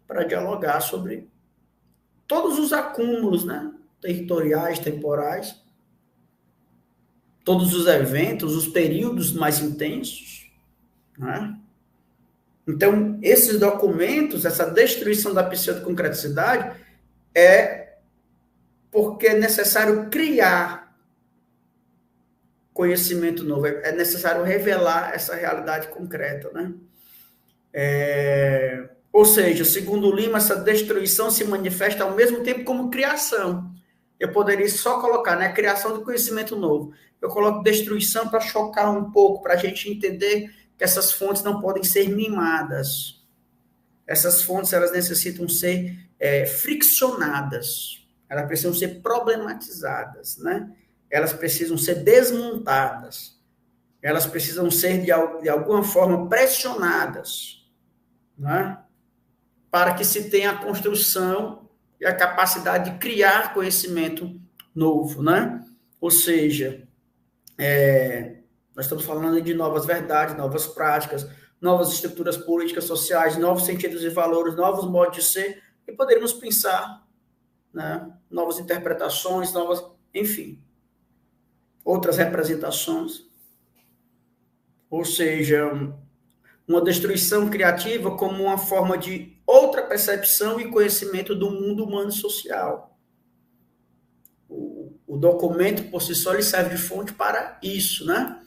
para dialogar sobre todos os acúmulos, né? Territoriais, temporais, todos os eventos, os períodos mais intensos, né? Então, esses documentos, essa destruição da pseudoconcreticidade é porque é necessário criar conhecimento novo, é necessário revelar essa realidade concreta, né? Ou seja, segundo Lima, essa destruição se manifesta ao mesmo tempo como criação. Eu poderia só colocar, né, criação de conhecimento novo. Eu coloco destruição para chocar um pouco, para a gente entender que essas fontes não podem ser mimadas. Essas fontes, elas necessitam ser friccionadas. Elas precisam ser problematizadas, né? Elas precisam ser desmontadas. Elas precisam ser, de alguma forma, pressionadas, né? Para que se tenha a construção e a capacidade de criar conhecimento novo, né? Ou seja, nós estamos falando de novas verdades, novas práticas, novas estruturas políticas, sociais, novos sentidos e valores, novos modos de ser, e poderíamos pensar, né, novas interpretações, novas, enfim, outras representações. Ou seja, uma destruição criativa como uma forma de outra percepção e conhecimento do mundo humano e social. O documento, por si só, ele serve de fonte para isso, né?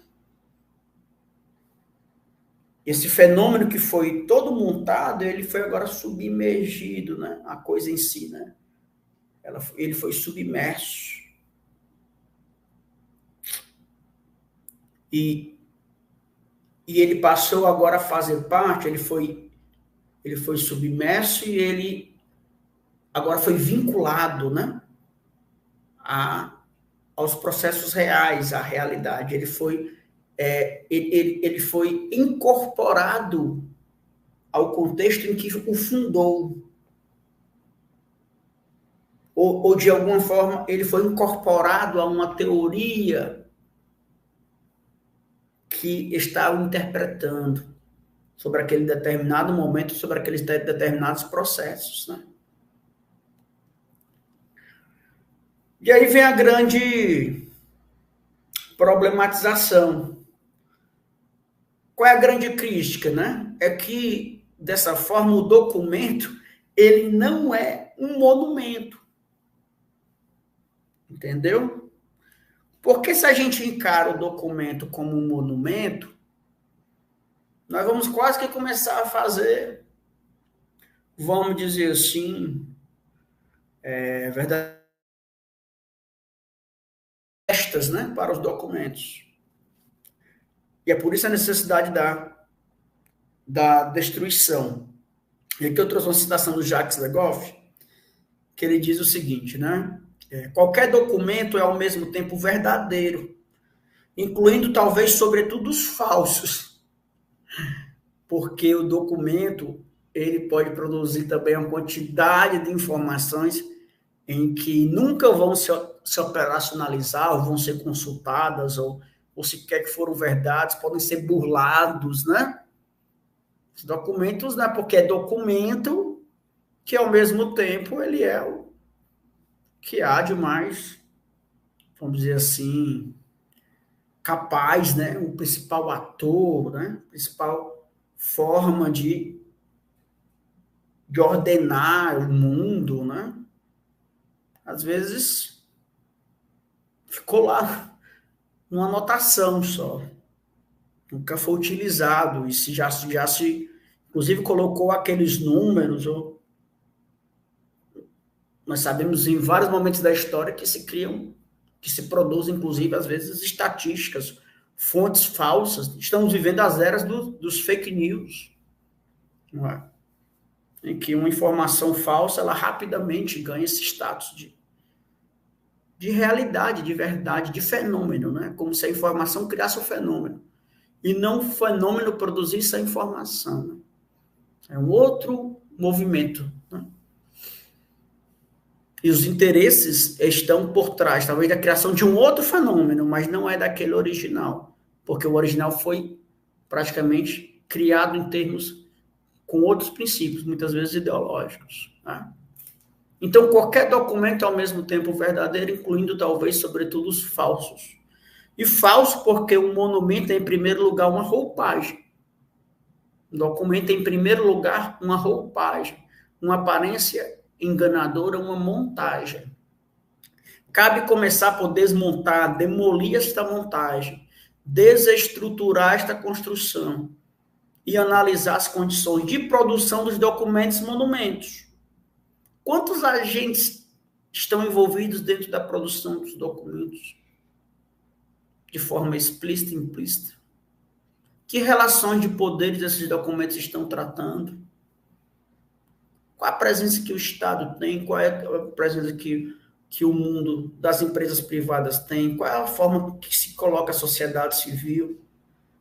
Esse fenômeno que foi todo montado, ele foi agora submergido, né? A coisa em si, né? Ele foi submerso. E ele passou agora a fazer parte, ele foi submerso e ele agora foi vinculado, né? Aos processos reais, à realidade. Ele foi incorporado ao contexto em que o fundou. Ou de alguma forma, ele foi incorporado a uma teoria que estava interpretando sobre aquele determinado momento, sobre aqueles determinados processos, né? E aí vem a grande problematização. Qual é a grande crítica, né? É que, dessa forma, o documento, ele não é um monumento. Entendeu? Porque se a gente encara o documento como um monumento, nós vamos quase que começar a fazer, vamos dizer assim, verdade, festas, né, para os documentos. E é por isso a necessidade da destruição. E aqui eu trouxe uma citação do Jacques Legoff, que ele diz o seguinte, né? Qualquer documento é ao mesmo tempo verdadeiro, incluindo talvez, sobretudo, os falsos. Porque o documento, ele pode produzir também uma quantidade de informações em que nunca vão se operacionalizar, ou vão ser consultadas, ou sequer que foram verdades, podem ser burlados, né? Os documentos, né? Porque é documento que, ao mesmo tempo, ele é o que há de mais, vamos dizer assim, capaz, né? O principal ator, né? A principal forma de ordenar o mundo, né? Às vezes ficou lá uma anotação só, nunca foi utilizado, e se já se inclusive colocou aqueles números, ou nós sabemos em vários momentos da história que se criam, que se produzem, inclusive, às vezes, estatísticas, fontes falsas. Estamos vivendo as eras dos fake news, não é? Em que uma informação falsa, ela rapidamente ganha esse status de realidade, de verdade, de fenômeno, né? Como se a informação criasse um fenômeno, e não o fenômeno produzisse a informação, né? É um outro movimento, né? e os interesses estão por trás, talvez da criação de um outro fenômeno, mas não é daquele original, porque o original foi praticamente criado em termos com outros princípios, muitas vezes ideológicos. Né? Então, qualquer documento é ao mesmo tempo verdadeiro, incluindo talvez, sobretudo, os falsos. E falso porque o monumento é, em primeiro lugar, uma roupagem. O documento é, em primeiro lugar, uma roupagem, uma aparência enganadora, uma montagem. Cabe começar por desmontar, demolir esta montagem, desestruturar esta construção e analisar as condições de produção dos documentos e monumentos. Quantos agentes estão envolvidos dentro da produção dos documentos? De forma explícita e implícita? Que relações de poderes esses documentos estão tratando? Qual a presença que o Estado tem? Qual é a presença que o mundo das empresas privadas tem? Qual é a forma que se coloca a sociedade civil?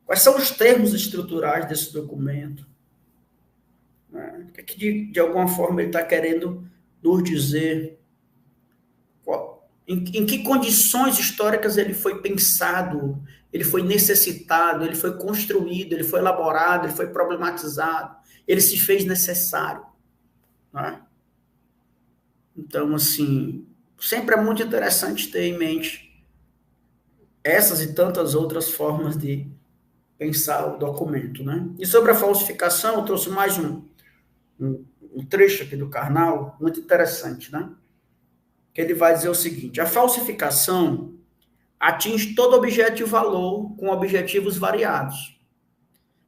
Quais são os termos estruturais desse documento? O que de alguma forma ele está querendo nos dizer? Em que condições históricas ele foi pensado, ele foi necessitado, ele foi construído, ele foi elaborado, ele foi problematizado, ele se fez necessário. Né? Então, assim, sempre é muito interessante ter em mente essas e tantas outras formas de pensar o documento. Né? E sobre a falsificação, eu trouxe mais um trecho aqui do Karnal, muito interessante, né? Que ele vai dizer o seguinte: a falsificação atinge todo objeto e valor com objetivos variados.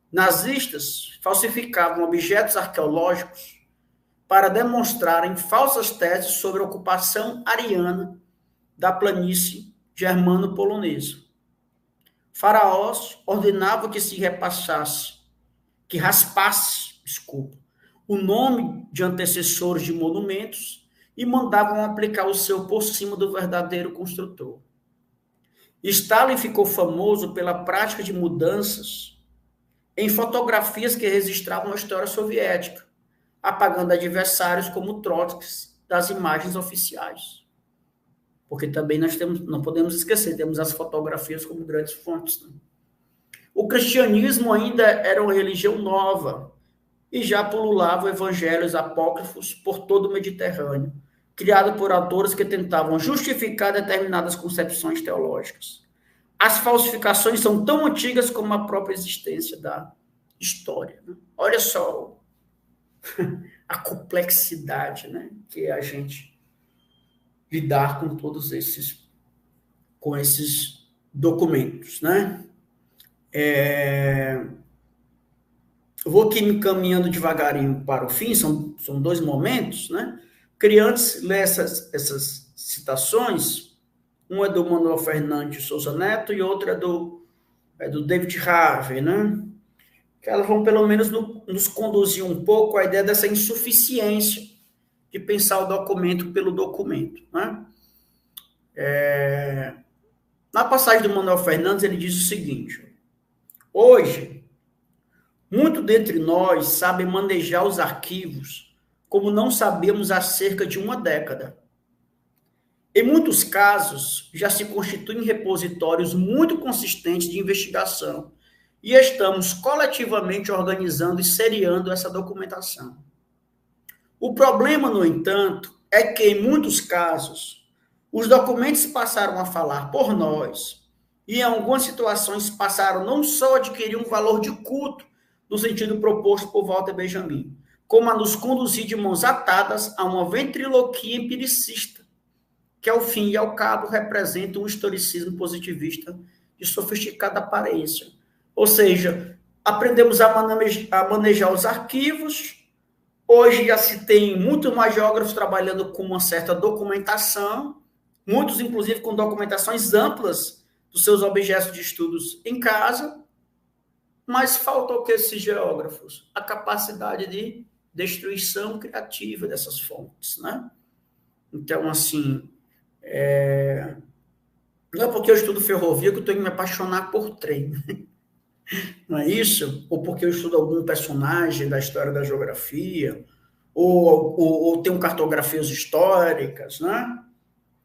Nazistas falsificavam objetos arqueológicos para demonstrarem falsas teses sobre a ocupação ariana da planície germano-polonesa. Faraós ordenavam que se raspasse o nome de antecessores de monumentos e mandavam aplicar o seu por cima do verdadeiro construtor. Stalin ficou famoso pela prática de mudanças em fotografias que registravam a história soviética, apagando adversários como Trotsky das imagens oficiais. Porque também nós não podemos esquecer, temos as fotografias como grandes fontes. Né? O cristianismo ainda era uma religião nova e já pululavam evangelhos apócrifos por todo o Mediterrâneo, criado por autores que tentavam justificar determinadas concepções teológicas. As falsificações são tão antigas como a própria existência da história. Né? Olha só a complexidade, né, que é a gente lidar com todos esses documentos, né? Eu vou aqui me caminhando devagarinho para o fim, são 2 momentos, né? Queria antes ler essas citações. Um é do Manuel Fernandes de Souza Neto e outra é do David Harvey, né? Que elas vão pelo menos nos conduzir um pouco à ideia dessa insuficiência de pensar o documento pelo documento. Né? Na passagem do Manuel Fernandes, ele diz o seguinte: hoje, muito dentre nós sabem manejar os arquivos como não sabíamos há cerca de 1 década. Em muitos casos, já se constituem repositórios muito consistentes de investigação e estamos coletivamente organizando e seriando essa documentação. O problema, no entanto, é que, em muitos casos, os documentos passaram a falar por nós e, em algumas situações, passaram não só a adquirir um valor de culto, no sentido proposto por Walter Benjamin, como a nos conduzir de mãos atadas a uma ventriloquia empiricista, que, ao fim e ao cabo, representa um historicismo positivista de sofisticada aparência. Ou seja, aprendemos a manejar os arquivos. Hoje já se tem muito mais geógrafos trabalhando com uma certa documentação, muitos, inclusive, com documentações amplas dos seus objetos de estudos em casa, mas falta o que esses geógrafos? A capacidade de destruição criativa dessas fontes, né? Então, assim, não é porque eu estudo ferrovia que eu tenho que me apaixonar por trem, não é isso? Ou porque eu estudo algum personagem da história da geografia, ou tem cartografias históricas, né?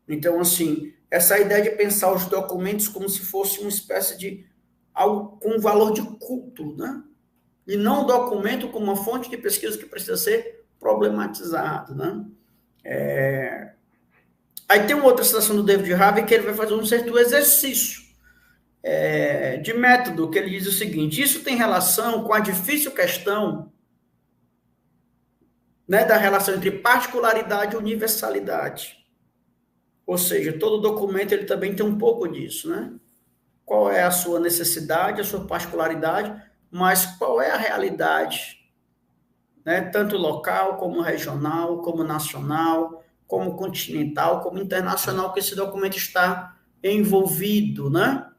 Então, assim, essa ideia de pensar os documentos como se fosse uma espécie de algo com valor de culto, né? E não o documento como uma fonte de pesquisa que precisa ser problematizado, né? Aí tem uma outra citação do David Harvey que ele vai fazer um certo exercício de método, que ele diz o seguinte: isso tem relação com a difícil questão, né, da relação entre particularidade e universalidade. Ou seja, todo documento ele também tem um pouco disso, né? Qual é a sua necessidade, a sua particularidade, mas qual é a realidade, né? Tanto local, como regional, como nacional, como continental, como internacional, que esse documento está envolvido, né?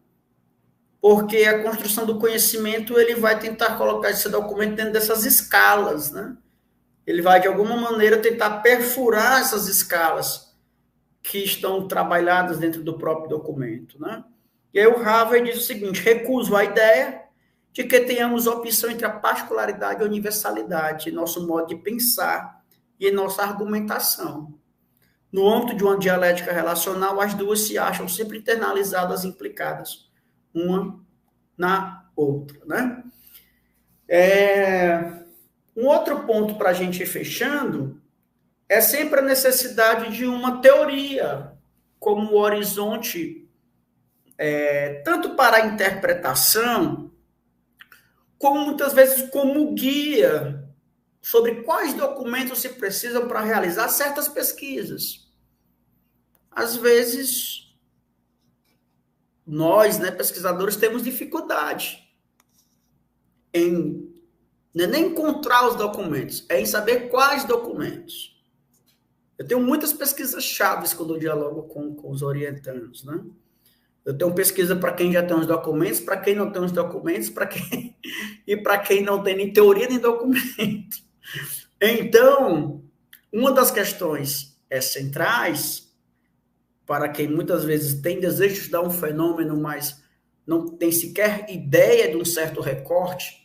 Porque a construção do conhecimento, ele vai tentar colocar esse documento dentro dessas escalas, né? Ele vai, de alguma maneira, tentar perfurar essas escalas que estão trabalhadas dentro do próprio documento, né? E aí o Harvey diz o seguinte: recuso a ideia de que tenhamos opção entre a particularidade e a universalidade em nosso modo de pensar e em nossa argumentação. No âmbito de uma dialética relacional, as duas se acham sempre internalizadas e implicadas, uma na outra, né? Um outro ponto para a gente ir fechando é sempre a necessidade de uma teoria como horizonte, tanto para a interpretação, como muitas vezes como guia sobre quais documentos se precisam para realizar certas pesquisas. Às vezes, nós, né, pesquisadores, temos dificuldade em nem encontrar os documentos, é em saber quais documentos. Eu tenho muitas pesquisas chaves quando eu dialogo com os orientandos, né? Eu tenho pesquisa para quem já tem os documentos, para quem não tem os documentos, e para quem não tem nem teoria nem documento. Então, uma das questões centrais, para quem muitas vezes tem desejo de estudar um fenômeno, mas não tem sequer ideia de um certo recorte,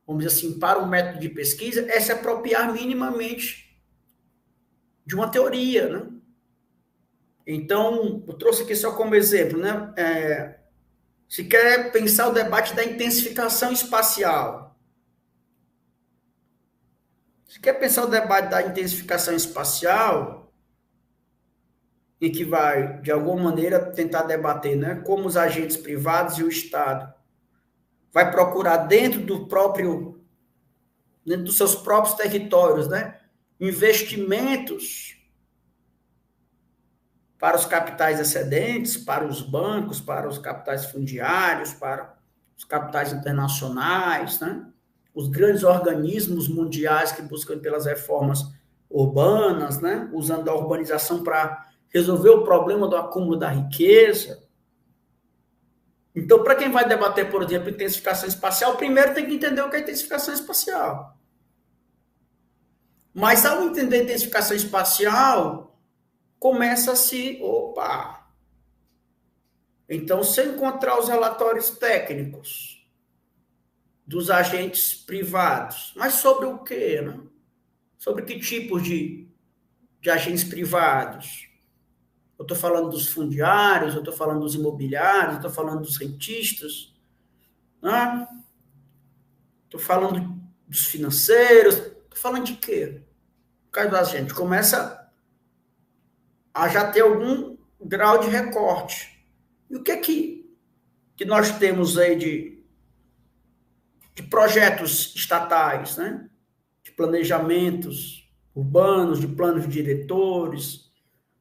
vamos dizer assim, para um método de pesquisa, é se apropriar minimamente de uma teoria, né? Então, eu trouxe aqui só como exemplo, né? Se quer pensar o debate da intensificação espacial. Se quer pensar o debate da intensificação espacial, e que vai, de alguma maneira, tentar debater, né, como os agentes privados e o Estado vai procurar dentro dos seus próprios territórios, né, investimentos para os capitais excedentes, para os bancos, para os capitais fundiários, para os capitais internacionais, né? Os grandes organismos mundiais que buscam pelas reformas urbanas, né? Usando a urbanização para resolver o problema do acúmulo da riqueza. Então, para quem vai debater, por exemplo, intensificação espacial, primeiro tem que entender o que é intensificação espacial. Mas, ao entender intensificação espacial, começa-se, então, se eu encontrar os relatórios técnicos dos agentes privados, mas sobre o quê, né? Sobre que tipos de agentes privados? Eu estou falando dos fundiários, eu estou falando dos imobiliários, eu estou falando dos rentistas, né? Estou falando dos financeiros, estou falando de quê? O caso da gente começa a já ter algum grau de recorte. E o que é que nós temos aí de projetos estatais, né? De planejamentos urbanos, de planos diretores,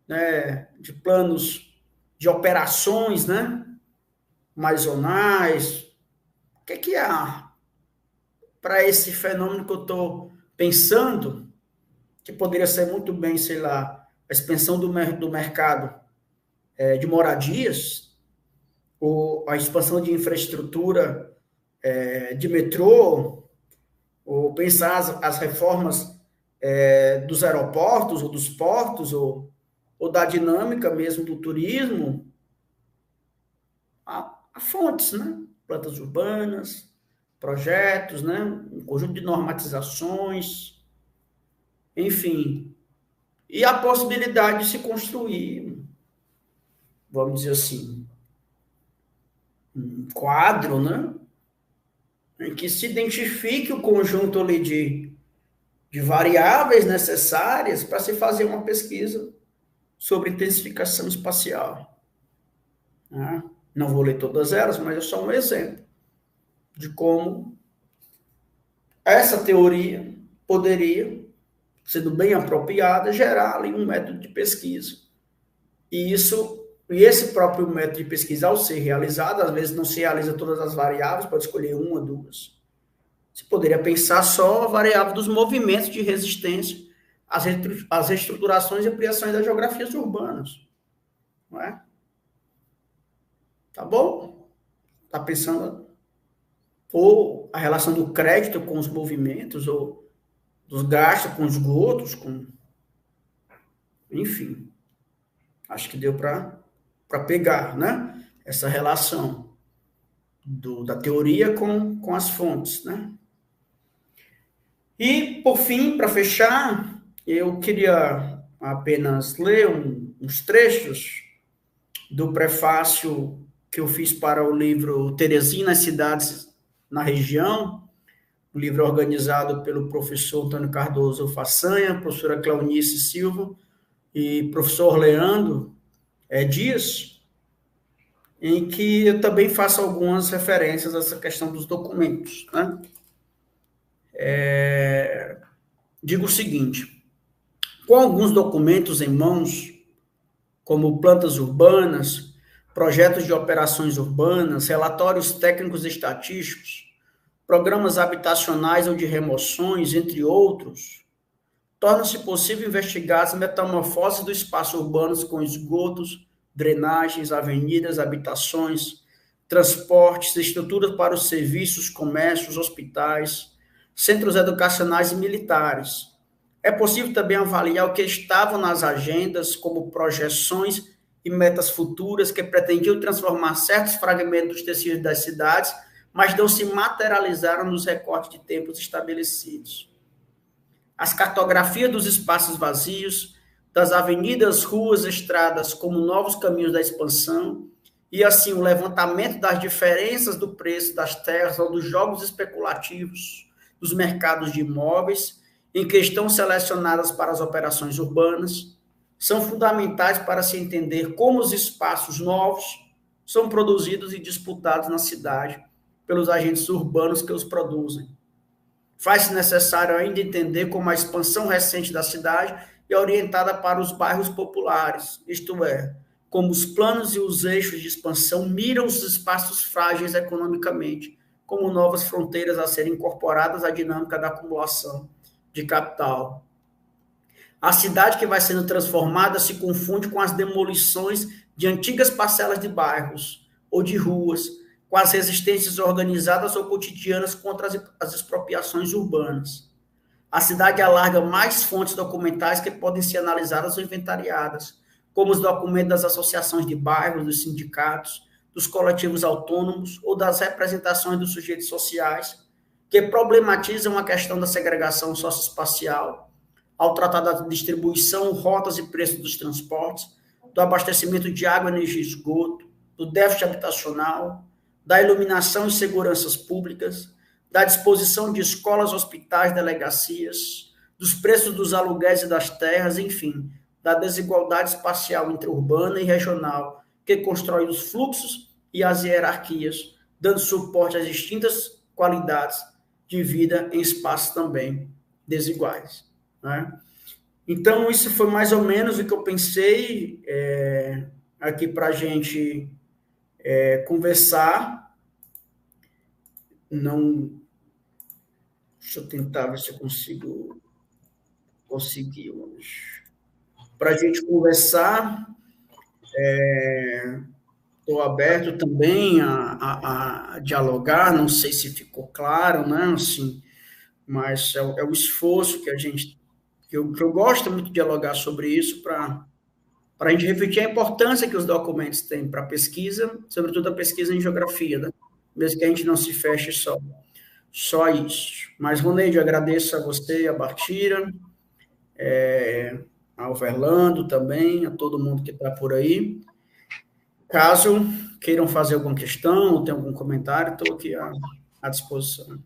né? De planos de operações, né? Mais zonais. O que há para esse fenômeno que eu estou pensando, que poderia ser muito bem, sei lá, a expansão do mercado de moradias, ou a expansão de infraestrutura de metrô, ou pensar as reformas dos aeroportos, ou dos portos, ou da dinâmica mesmo do turismo, há fontes, né? Plantas urbanas, projetos, né? Um conjunto de normatizações. enfim, e a possibilidade de se construir, vamos dizer assim, um quadro, né, em que se identifique o conjunto ali de variáveis necessárias para se fazer uma pesquisa sobre intensificação espacial. Né? Não vou ler todas elas, mas é só um exemplo de como essa teoria poderia, sendo bem apropriada, gerar ali um método de pesquisa. E esse próprio método de pesquisa, ao ser realizado, às vezes não se realiza todas as variáveis, pode escolher uma, duas. Você poderia pensar só a variável dos movimentos de resistência às reestruturações e ampliações das geografias urbanas. Não é? Tá bom? Tá pensando? Ou a relação do crédito com os movimentos, ou dos gastos com os esgotos, enfim. Acho que deu para pegar, né? Essa relação da teoria com as fontes, né? E, por fim, para fechar, eu queria apenas ler uns trechos do prefácio que eu fiz para o livro Teresina, as Cidades na Região, um livro organizado pelo professor Antônio Cardoso Façanha, professora Cleonice Silva e professor Leandro Dias, em que eu também faço algumas referências a essa questão dos documentos, né? Digo o seguinte: com alguns documentos em mãos, como plantas urbanas, projetos de operações urbanas, relatórios técnicos e estatísticos, programas habitacionais ou de remoções, entre outros, torna-se possível investigar as metamorfoses do espaço urbano com esgotos, drenagens, avenidas, habitações, transportes, estruturas para os serviços, comércios, hospitais, centros educacionais e militares. É possível também avaliar o que estavam nas agendas como projeções e metas futuras que pretendiam transformar certos fragmentos dos tecidos das cidades, mas não se materializaram nos recortes de tempos estabelecidos. As cartografias dos espaços vazios, das avenidas, ruas, estradas como novos caminhos da expansão, e assim o levantamento das diferenças do preço das terras ou dos jogos especulativos dos mercados de imóveis, em que estão selecionadas para as operações urbanas, são fundamentais para se entender como os espaços novos são produzidos e disputados na cidade pelos agentes urbanos que os produzem. Faz-se necessário ainda entender como a expansão recente da cidade é orientada para os bairros populares, isto é, como os planos e os eixos de expansão miram os espaços frágeis economicamente, como novas fronteiras a serem incorporadas à dinâmica da acumulação de capital. A cidade que vai sendo transformada se confunde com as demolições de antigas parcelas de bairros ou de ruas, com as resistências organizadas ou cotidianas contra as expropriações urbanas. A cidade alarga mais fontes documentais que podem ser analisadas ou inventariadas, como os documentos das associações de bairros, dos sindicatos, dos coletivos autônomos ou das representações dos sujeitos sociais, que problematizam a questão da segregação socioespacial, ao tratar da distribuição, rotas e preços dos transportes, do abastecimento de água, energia e esgoto, do déficit habitacional, da iluminação e seguranças públicas, da disposição de escolas, hospitais, delegacias, dos preços dos aluguéis e das terras, enfim, da desigualdade espacial interurbana e regional, que constrói os fluxos e as hierarquias, dando suporte às distintas qualidades de vida em espaços também desiguais. Né? Então, isso foi mais ou menos o que eu pensei aqui para a gente conversar. Não, deixa eu tentar ver se eu consigo conseguir hoje. Para a gente conversar, estou aberto também a dialogar, não sei se ficou claro, né? Assim, mas é o esforço que eu gosto muito de dialogar sobre isso para a gente refletir a importância que os documentos têm para a pesquisa, sobretudo a pesquisa em geografia, né? Mesmo que a gente não se feche só isso. Mas, Roneide, eu agradeço a você e a Bartira. ao Verlando também, a todo mundo que está por aí. Caso queiram fazer alguma questão ou tenham algum comentário, estou aqui à disposição.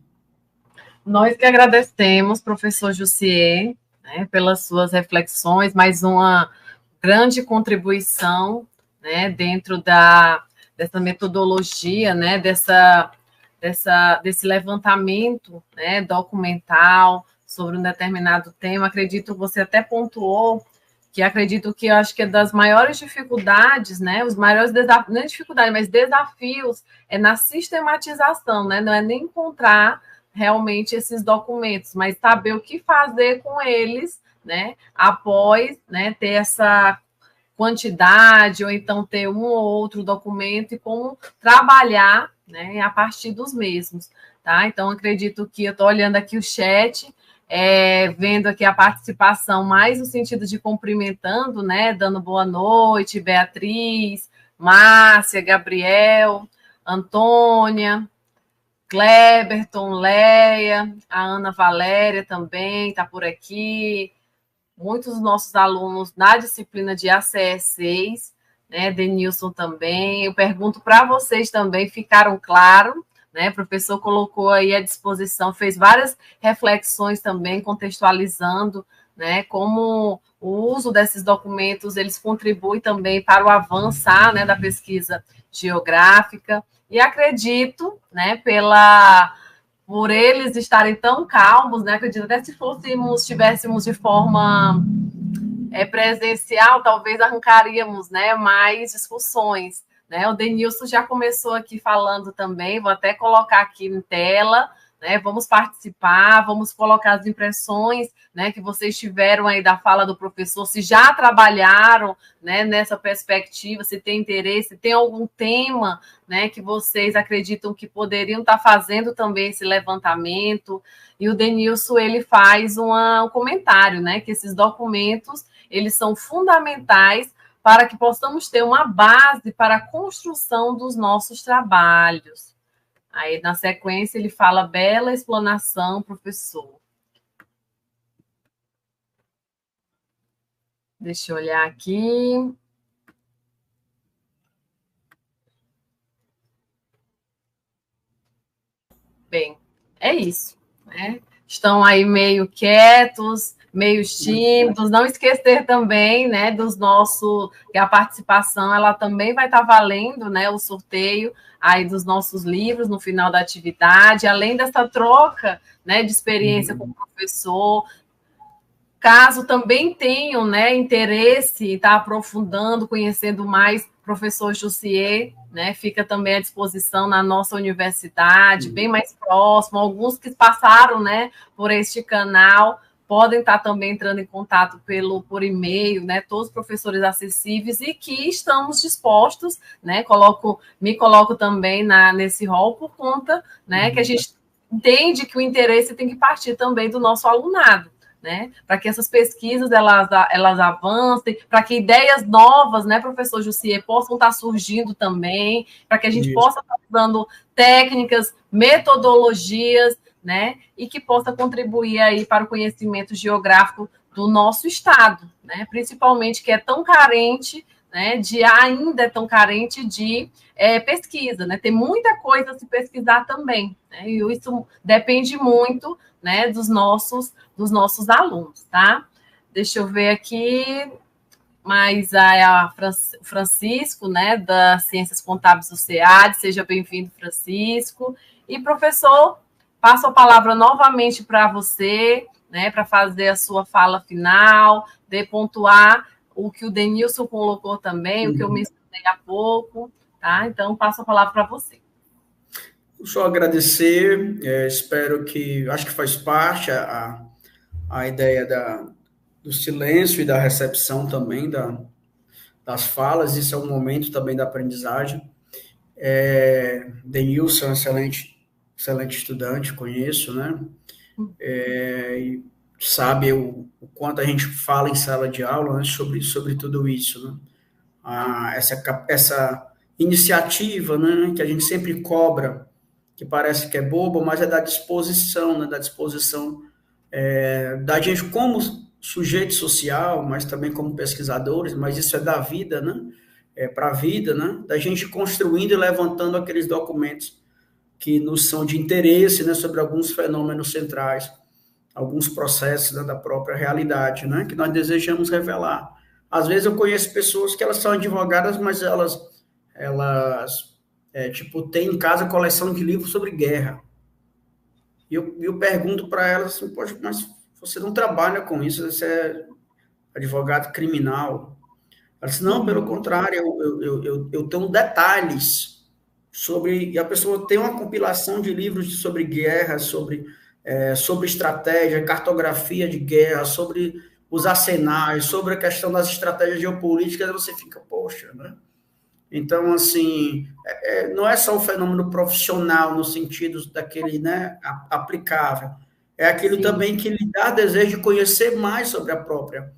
Nós que agradecemos, professor Jussier, né, pelas suas reflexões, mais uma grande contribuição, né, dentro dessa metodologia, né, desse levantamento, né, documental sobre um determinado tema. Acredito que você até pontuou que acredito que eu acho que é das maiores dificuldades, né, os maiores desafios, não é dificuldade, mas desafios, é na sistematização, né, não é nem encontrar realmente esses documentos, mas saber o que fazer com eles, né, após, né, ter essa quantidade, ou então ter um ou outro documento e como trabalhar, né, a partir dos mesmos, tá? Então, acredito que eu estou olhando aqui o chat, vendo aqui a participação, mais no sentido de cumprimentando, né, dando boa noite, Beatriz, Márcia, Gabriel, Antônia, Kleberton, Leia, a Ana Valéria também está por aqui, muitos dos nossos alunos na disciplina de ACE6, né, Denilson também. Eu pergunto para vocês também, ficaram claros, né? O professor colocou aí à disposição, fez várias reflexões também, contextualizando, né, como o uso desses documentos, eles contribuem também para o avançar, né, da pesquisa geográfica. E acredito, né, por eles estarem tão calmos, né? Acredito até se estivéssemos de forma presencial, talvez arrancaríamos, né, mais discussões, né? O Denilson já começou aqui falando também, vou até colocar aqui em tela, né? Vamos participar, vamos colocar as impressões, né, que vocês tiveram aí da fala do professor, se já trabalharam, né, nessa perspectiva, se tem interesse, tem algum tema, né, que vocês acreditam que poderiam estar fazendo também esse levantamento. E o Denilson, ele faz um comentário, né, que esses documentos, eles são fundamentais para que possamos ter uma base para a construção dos nossos trabalhos. Aí, na sequência, ele fala: bela explanação, professor. Deixa eu olhar aqui. Bem, é isso, né? Estão aí meio quietos, meio tímidos. Não esquecer também, né, que a participação, ela também vai estar valendo, né, o sorteio aí dos nossos livros no final da atividade, além dessa troca, né, de experiência com o professor. Caso também tenham, né, interesse em estar aprofundando, conhecendo mais professor Jussier, né, fica também à disposição na nossa universidade, bem mais próximo. Alguns que passaram, né, por este canal podem estar também entrando em contato por e-mail, né, todos os professores acessíveis, e que estamos dispostos, né, me coloco também nesse rol por conta, né, que a gente entende que o interesse tem que partir também do nosso alunado, né, para que essas pesquisas elas avancem, para que ideias novas, né, professor Jussier, possam estar surgindo também, para que a gente possa estar usando técnicas, metodologias, né, e que possa contribuir aí para o conhecimento geográfico do nosso estado, né, principalmente que é tão carente, né, ainda é tão carente de pesquisa, né, tem muita coisa a se pesquisar também, né, e isso depende muito, né, dos nossos alunos, tá? Deixa eu ver aqui, mas o Francisco, né, das Ciências Contábeis do SEAD, seja bem-vindo, Francisco. E, professor, passo a palavra novamente para você, né, para fazer a sua fala final, de pontuar o que o Denilson colocou também, o que eu mencionei há pouco, tá? Então, passo a palavra para você. Só agradecer, espero que, acho que faz parte a ideia do silêncio e da recepção também das falas, isso é um momento também da aprendizagem. Denilson, excelente estudante, conheço, né? E sabe o quanto a gente fala em sala de aula, né, sobre tudo isso, né? Essa iniciativa, né, que a gente sempre cobra, que parece que é boba, mas é da disposição, né, da gente como sujeito social, mas também como pesquisadores, mas isso é da vida, né? Para a vida, né? Da gente construindo e levantando aqueles documentos que nos são de interesse, né? Sobre alguns fenômenos centrais, alguns processos, né, da própria realidade, né? Que nós desejamos revelar. Às vezes eu conheço pessoas que elas são advogadas, mas elas tipo, têm em casa coleção de livros sobre guerra. E eu pergunto para elas assim, poxa, mas você não trabalha com isso, você é advogado criminal. Ela disse, não, pelo contrário, eu tenho detalhes sobre... E a pessoa tem uma compilação de livros sobre guerra, sobre estratégia, cartografia de guerra, sobre os arsenais, sobre a questão das estratégias geopolíticas, e você fica, poxa, né? Então, assim, não é só o fenômeno profissional no sentido daquele, né, aplicável, é aquilo Sim. também que lhe dá desejo de conhecer mais sobre a própria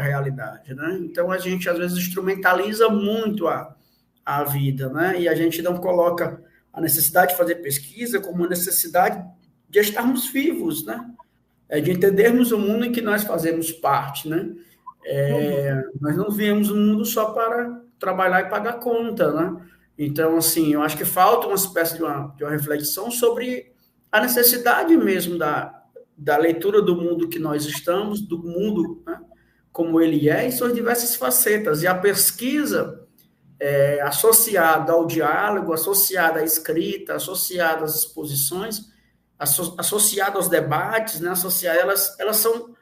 realidade, né? Então, a gente, às vezes, instrumentaliza muito a vida, né? E a gente não coloca a necessidade de fazer pesquisa como uma necessidade de estarmos vivos, né? De entendermos o mundo em que nós fazemos parte, né? Nós não viemos no mundo só para trabalhar e pagar conta, né? Então, assim, eu acho que falta uma espécie de uma reflexão sobre a necessidade mesmo da leitura do mundo que nós estamos, do mundo, né, como ele é, em suas diversas facetas. E a pesquisa associada ao diálogo, associada à escrita, associada às exposições, associada aos debates, né, elas são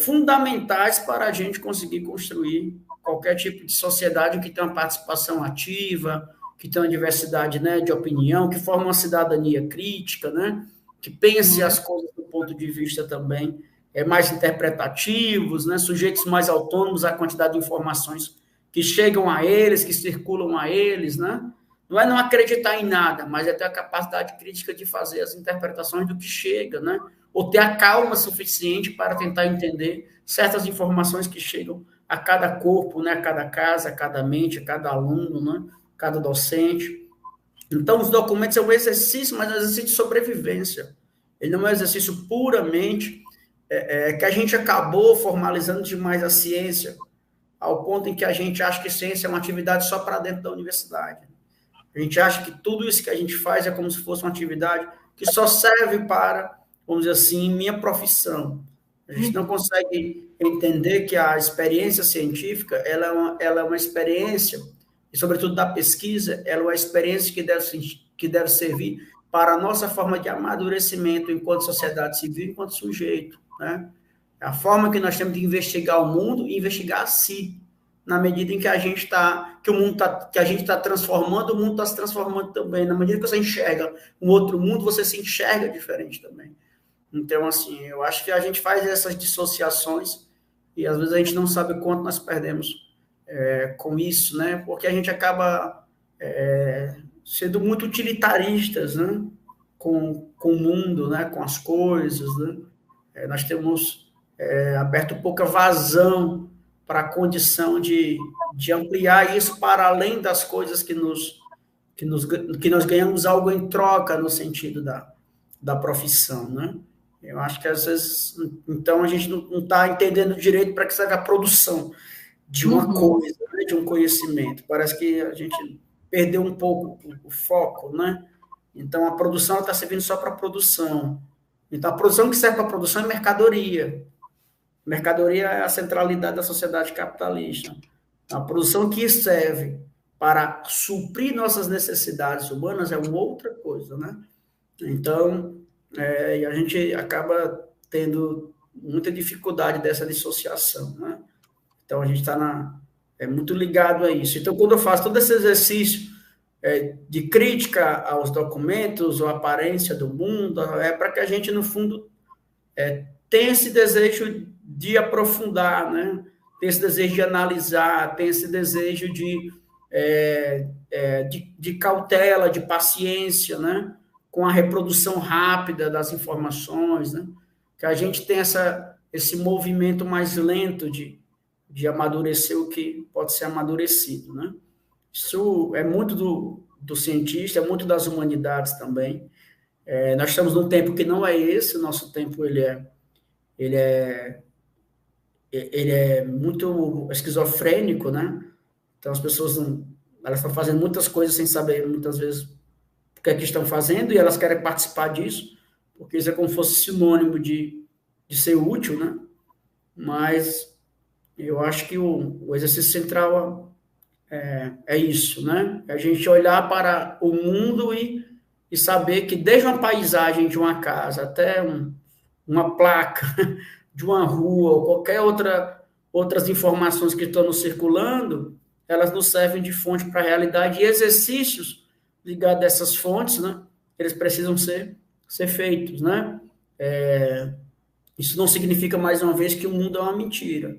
fundamentais para a gente conseguir construir qualquer tipo de sociedade que tenha uma participação ativa, que tenha uma diversidade, né, de opinião, que forme uma cidadania crítica, né, que pense as coisas do ponto de vista também mais interpretativos, né, sujeitos mais autônomos à quantidade de informações que chegam a eles, que circulam a eles, né? Não é não acreditar em nada, mas é ter a capacidade crítica de fazer as interpretações do que chega, né? Ou ter a calma suficiente para tentar entender certas informações que chegam a cada corpo, né? A cada casa, a cada mente, a cada aluno, né? A cada docente. Então, os documentos é um exercício, mas é um exercício de sobrevivência. Ele não é um exercício puramente que a gente acabou formalizando demais a ciência, ao ponto em que a gente acha que ciência é uma atividade só para dentro da universidade. A gente acha que tudo isso que a gente faz é como se fosse uma atividade que só serve para, vamos dizer assim, minha profissão. A gente não consegue entender que a experiência científica ela é uma experiência, e sobretudo da pesquisa, ela é uma experiência que deve servir para a nossa forma de amadurecimento enquanto sociedade civil, enquanto sujeito, né? A forma que nós temos de investigar o mundo e investigar a si, na medida em que a gente está, que a gente está transformando, o mundo está se transformando também. Na medida que você enxerga um outro mundo, você se enxerga diferente também. Então, assim, eu acho que a gente faz essas dissociações e às vezes a gente não sabe o quanto nós perdemos com isso, né? Porque a gente acaba sendo muito utilitaristas, né? Com o mundo, né? Com as coisas, né? Nós temos aberto pouca vazão para a condição de ampliar isso para além das coisas que nós ganhamos algo em troca no sentido da profissão, né? Eu acho que às vezes, então, a gente não está entendendo direito para que serve a produção de uma coisa, né, de um conhecimento. Parece que a gente perdeu um pouco o foco, né? Então, a produção está servindo só para a produção. Então, a produção que serve para a produção é mercadoria. Mercadoria é a centralidade da sociedade capitalista. A produção que serve para suprir nossas necessidades humanas é uma outra coisa, né? Então, a gente acaba tendo muita dificuldade dessa dissociação, né? Então, a gente está muito ligado a isso. Então, quando eu faço todo esse exercício de crítica aos documentos, ou aparência do mundo, é para que a gente, no fundo, tenha esse desejo de aprofundar, né? Tem esse desejo de analisar, tem esse desejo de cautela, de paciência, né? Com a reprodução rápida das informações, né? Que a gente tem esse movimento mais lento de amadurecer o que pode ser amadurecido, né? Isso é muito do cientista, é muito das humanidades também. Nós estamos num tempo que não é esse, o nosso tempo ele é ele é muito esquizofrênico, né? Então as pessoas elas estão fazendo muitas coisas sem saber muitas vezes o que é que estão fazendo e elas querem participar disso, porque isso é como se fosse sinônimo de ser útil, né? Mas eu acho que o exercício central é isso, né? É a gente olhar para o mundo e saber que desde uma paisagem de uma casa até uma placa de uma rua ou qualquer outras informações que estão nos circulando, elas nos servem de fonte para a realidade e exercícios ligados a essas fontes, né? Eles precisam ser feitos, né? Isso não significa, mais uma vez, que o mundo é uma mentira.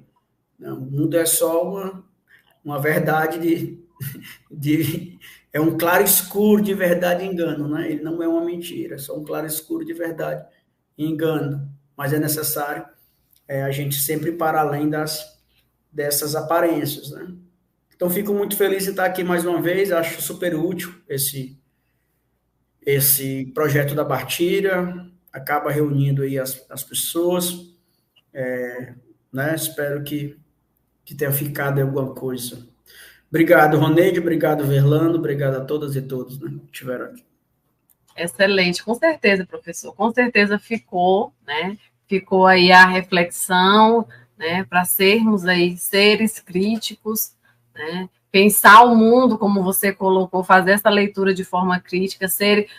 Não, o mundo é só uma verdade é um claro escuro de verdade e engano, né? Ele não é uma mentira, é só um claro escuro de verdade e engano. Mas é necessário a gente sempre ir para além dessas aparências, né? Então, fico muito feliz de estar aqui mais uma vez, acho super útil esse projeto da Bartira, acaba reunindo aí as pessoas, né? Espero que tenha ficado alguma coisa. Obrigado, Roneide, obrigado, Verlando, obrigado a todas e todos, né, que estiveram aqui. Excelente, com certeza, professor. Com certeza ficou, né? Ficou aí a reflexão, né? Para sermos aí seres críticos, né? Pensar o mundo, como você colocou, fazer essa leitura de forma crítica,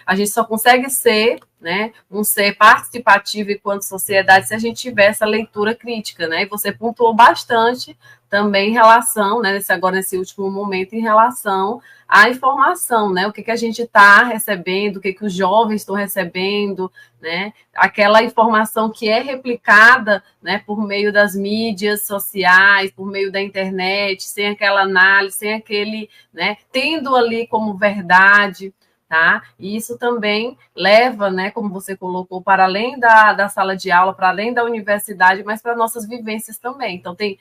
a gente só consegue ser, né, um ser participativo enquanto sociedade se a gente tiver essa leitura crítica, né? E você pontuou bastante também em relação, né, nesse último momento, em relação à informação, né? O que a gente está recebendo, o que os jovens estão recebendo, né? Aquela informação que é replicada, né, por meio das mídias sociais, por meio da internet, sem aquela análise, sem aquele, né, tendo ali como verdade, tá? E isso também leva, né, como você colocou, para além da sala de aula, para além da universidade, mas para nossas vivências também. Então, tem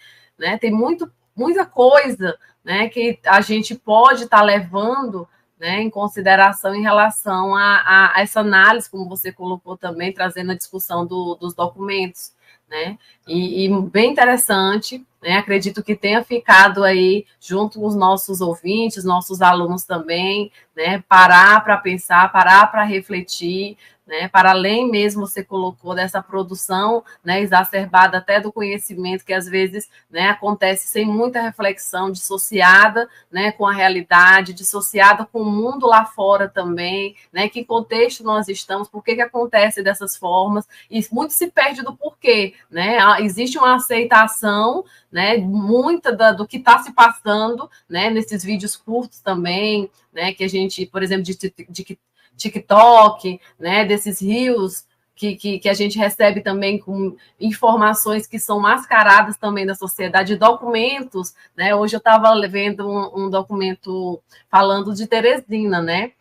muita coisa, né, que a gente pode estar levando, né, em consideração em relação a essa análise, como você colocou também, trazendo a discussão dos documentos, né? E bem interessante, né? Acredito que tenha ficado aí junto com os nossos ouvintes, nossos alunos também, né? Parar para pensar, parar para refletir, né? Para além mesmo, você colocou dessa produção, né, exacerbada até do conhecimento, que às vezes, né, acontece sem muita reflexão, dissociada, né, com a realidade, dissociada com o mundo lá fora também, né? Que contexto nós estamos, por que acontece dessas formas, e muito se perde do porquê, né? Existe uma aceitação, né, muita do que está se passando, né, nesses vídeos curtos também, né, que a gente, por exemplo, de TikTok, né, desses reels que a gente recebe também com informações que são mascaradas também da sociedade, documentos, né? Hoje eu estava vendo um documento falando de Teresina, né?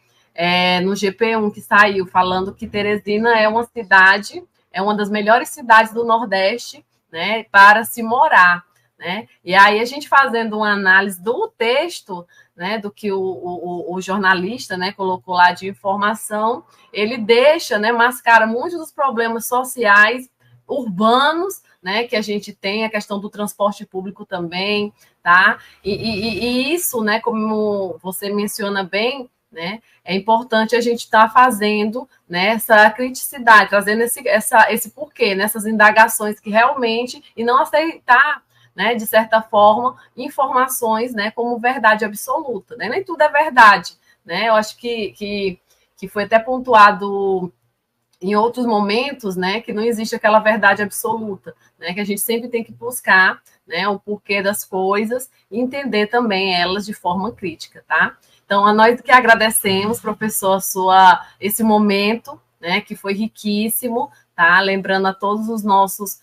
No GP1 que saiu, falando que Teresina é uma cidade, é uma das melhores cidades do Nordeste, né, para se morar, né? E aí a gente fazendo uma análise do texto, né, do que o jornalista, né, colocou lá de informação, ele deixa, né, mascara muitos dos problemas sociais urbanos, né, que a gente tem, a questão do transporte público também, tá? E isso, né, como você menciona bem, né, é importante a gente estar fazendo, né, essa criticidade, trazendo esse porquê, nessas indagações que realmente, e não aceitar, né, de certa forma, informações, né, como verdade absoluta, né? Nem tudo é verdade, né? Eu acho que foi até pontuado em outros momentos, né, que não existe aquela verdade absoluta, né, que a gente sempre tem que buscar, né, o porquê das coisas e entender também elas de forma crítica, tá? Então, a nós que agradecemos, professor, esse momento, né, que foi riquíssimo, tá? Lembrando a todos os nossos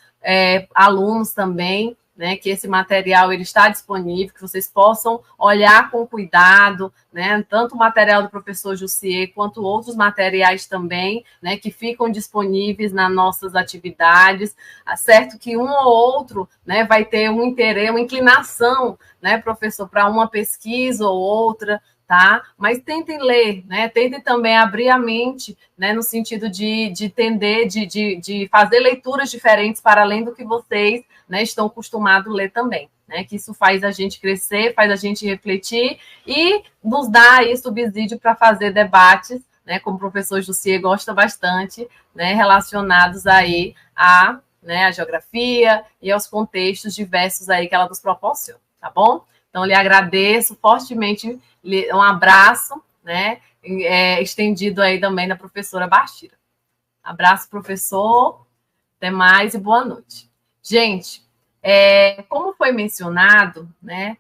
alunos também, né, que esse material ele está disponível, que vocês possam olhar com cuidado, né, tanto o material do professor Jussier quanto outros materiais também, né, que ficam disponíveis nas nossas atividades. Certo que um ou outro, né, vai ter um interesse, uma inclinação, né, professor, para uma pesquisa ou outra, tá? Mas tentem ler, né? Tentem também abrir a mente, né? No sentido de entender, de fazer leituras diferentes para além do que vocês, né, estão acostumados a ler também, né? Que isso faz a gente crescer, faz a gente refletir e nos dá aí subsídio para fazer debates, né? Como o professor Jussier gosta bastante, né? Relacionados aí a, né, a geografia e aos contextos diversos aí que ela nos proporciona, tá bom? Então, lhe agradeço fortemente, um abraço, né, estendido aí também da professora Bastira. Abraço, professor, até mais e boa noite. Gente, como foi mencionado, né,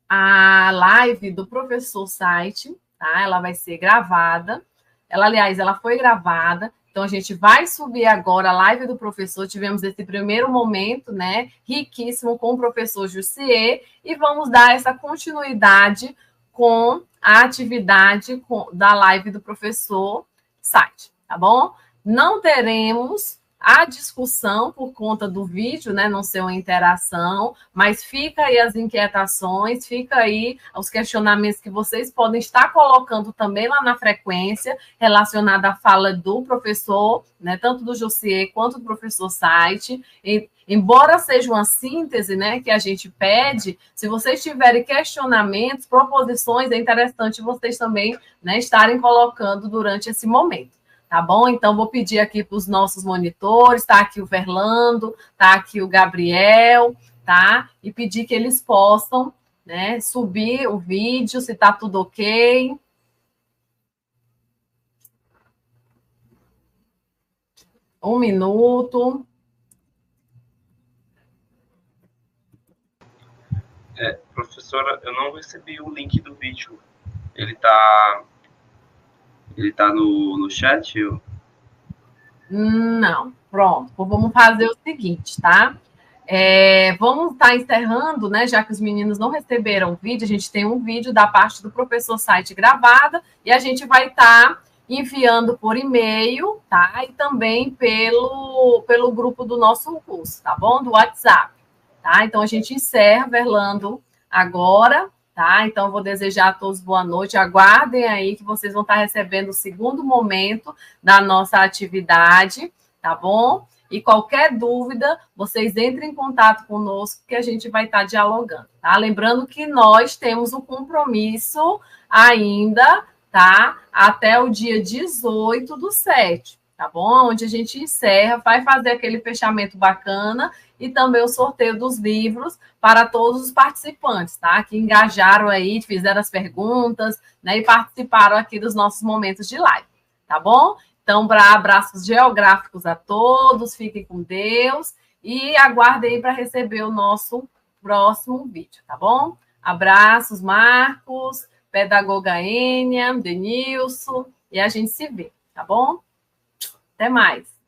a live do professor site, tá? Ela vai ser gravada. Aliás, ela foi gravada. Então, a gente vai subir agora a live do professor. Tivemos esse primeiro momento, né, riquíssimo com o professor Jussier, e vamos dar essa continuidade com a atividade da live do professor site, tá bom? Não teremos a discussão por conta do vídeo, né, não ser uma interação, mas fica aí as inquietações, fica aí os questionamentos que vocês podem estar colocando também lá na frequência, relacionada à fala do professor, né, tanto do Jussier quanto do professor Site. Embora seja uma síntese, né, que a gente pede, se vocês tiverem questionamentos, proposições, é interessante vocês também, né, estarem colocando durante esse momento. Tá bom? Então, vou pedir aqui para os nossos monitores, tá aqui o Verlando, tá aqui o Gabriel, tá? E pedir que eles possam, né, subir o vídeo, se tá tudo ok. Um minuto. Professora, eu não recebi o link do vídeo. Ele tá no chat? Não, pronto. Vamos fazer o seguinte, tá? Vamos estar encerrando, né? Já que os meninos não receberam o vídeo, a gente tem um vídeo da parte do professor site gravada e a gente vai estar enviando por e-mail, tá? E também pelo grupo do nosso curso, tá bom? Do WhatsApp, tá? Então a gente encerra, Verlando, agora. Tá? Então, eu vou desejar a todos boa noite. Aguardem aí que vocês vão estar recebendo o segundo momento da nossa atividade, tá bom? E qualquer dúvida, vocês entrem em contato conosco que a gente vai estar dialogando, tá? Lembrando que nós temos um compromisso ainda, tá? Até o dia 18/7, tá bom? Onde a gente encerra, vai fazer aquele fechamento bacana e também o sorteio dos livros para todos os participantes, tá? Que engajaram aí, fizeram as perguntas, né? E participaram aqui dos nossos momentos de live, tá bom? Então, abraços geográficos a todos, fiquem com Deus e aguardem para receber o nosso próximo vídeo, tá bom? Abraços, Marcos, pedagoga Ênia, Denilson, e a gente se vê, tá bom? Até mais.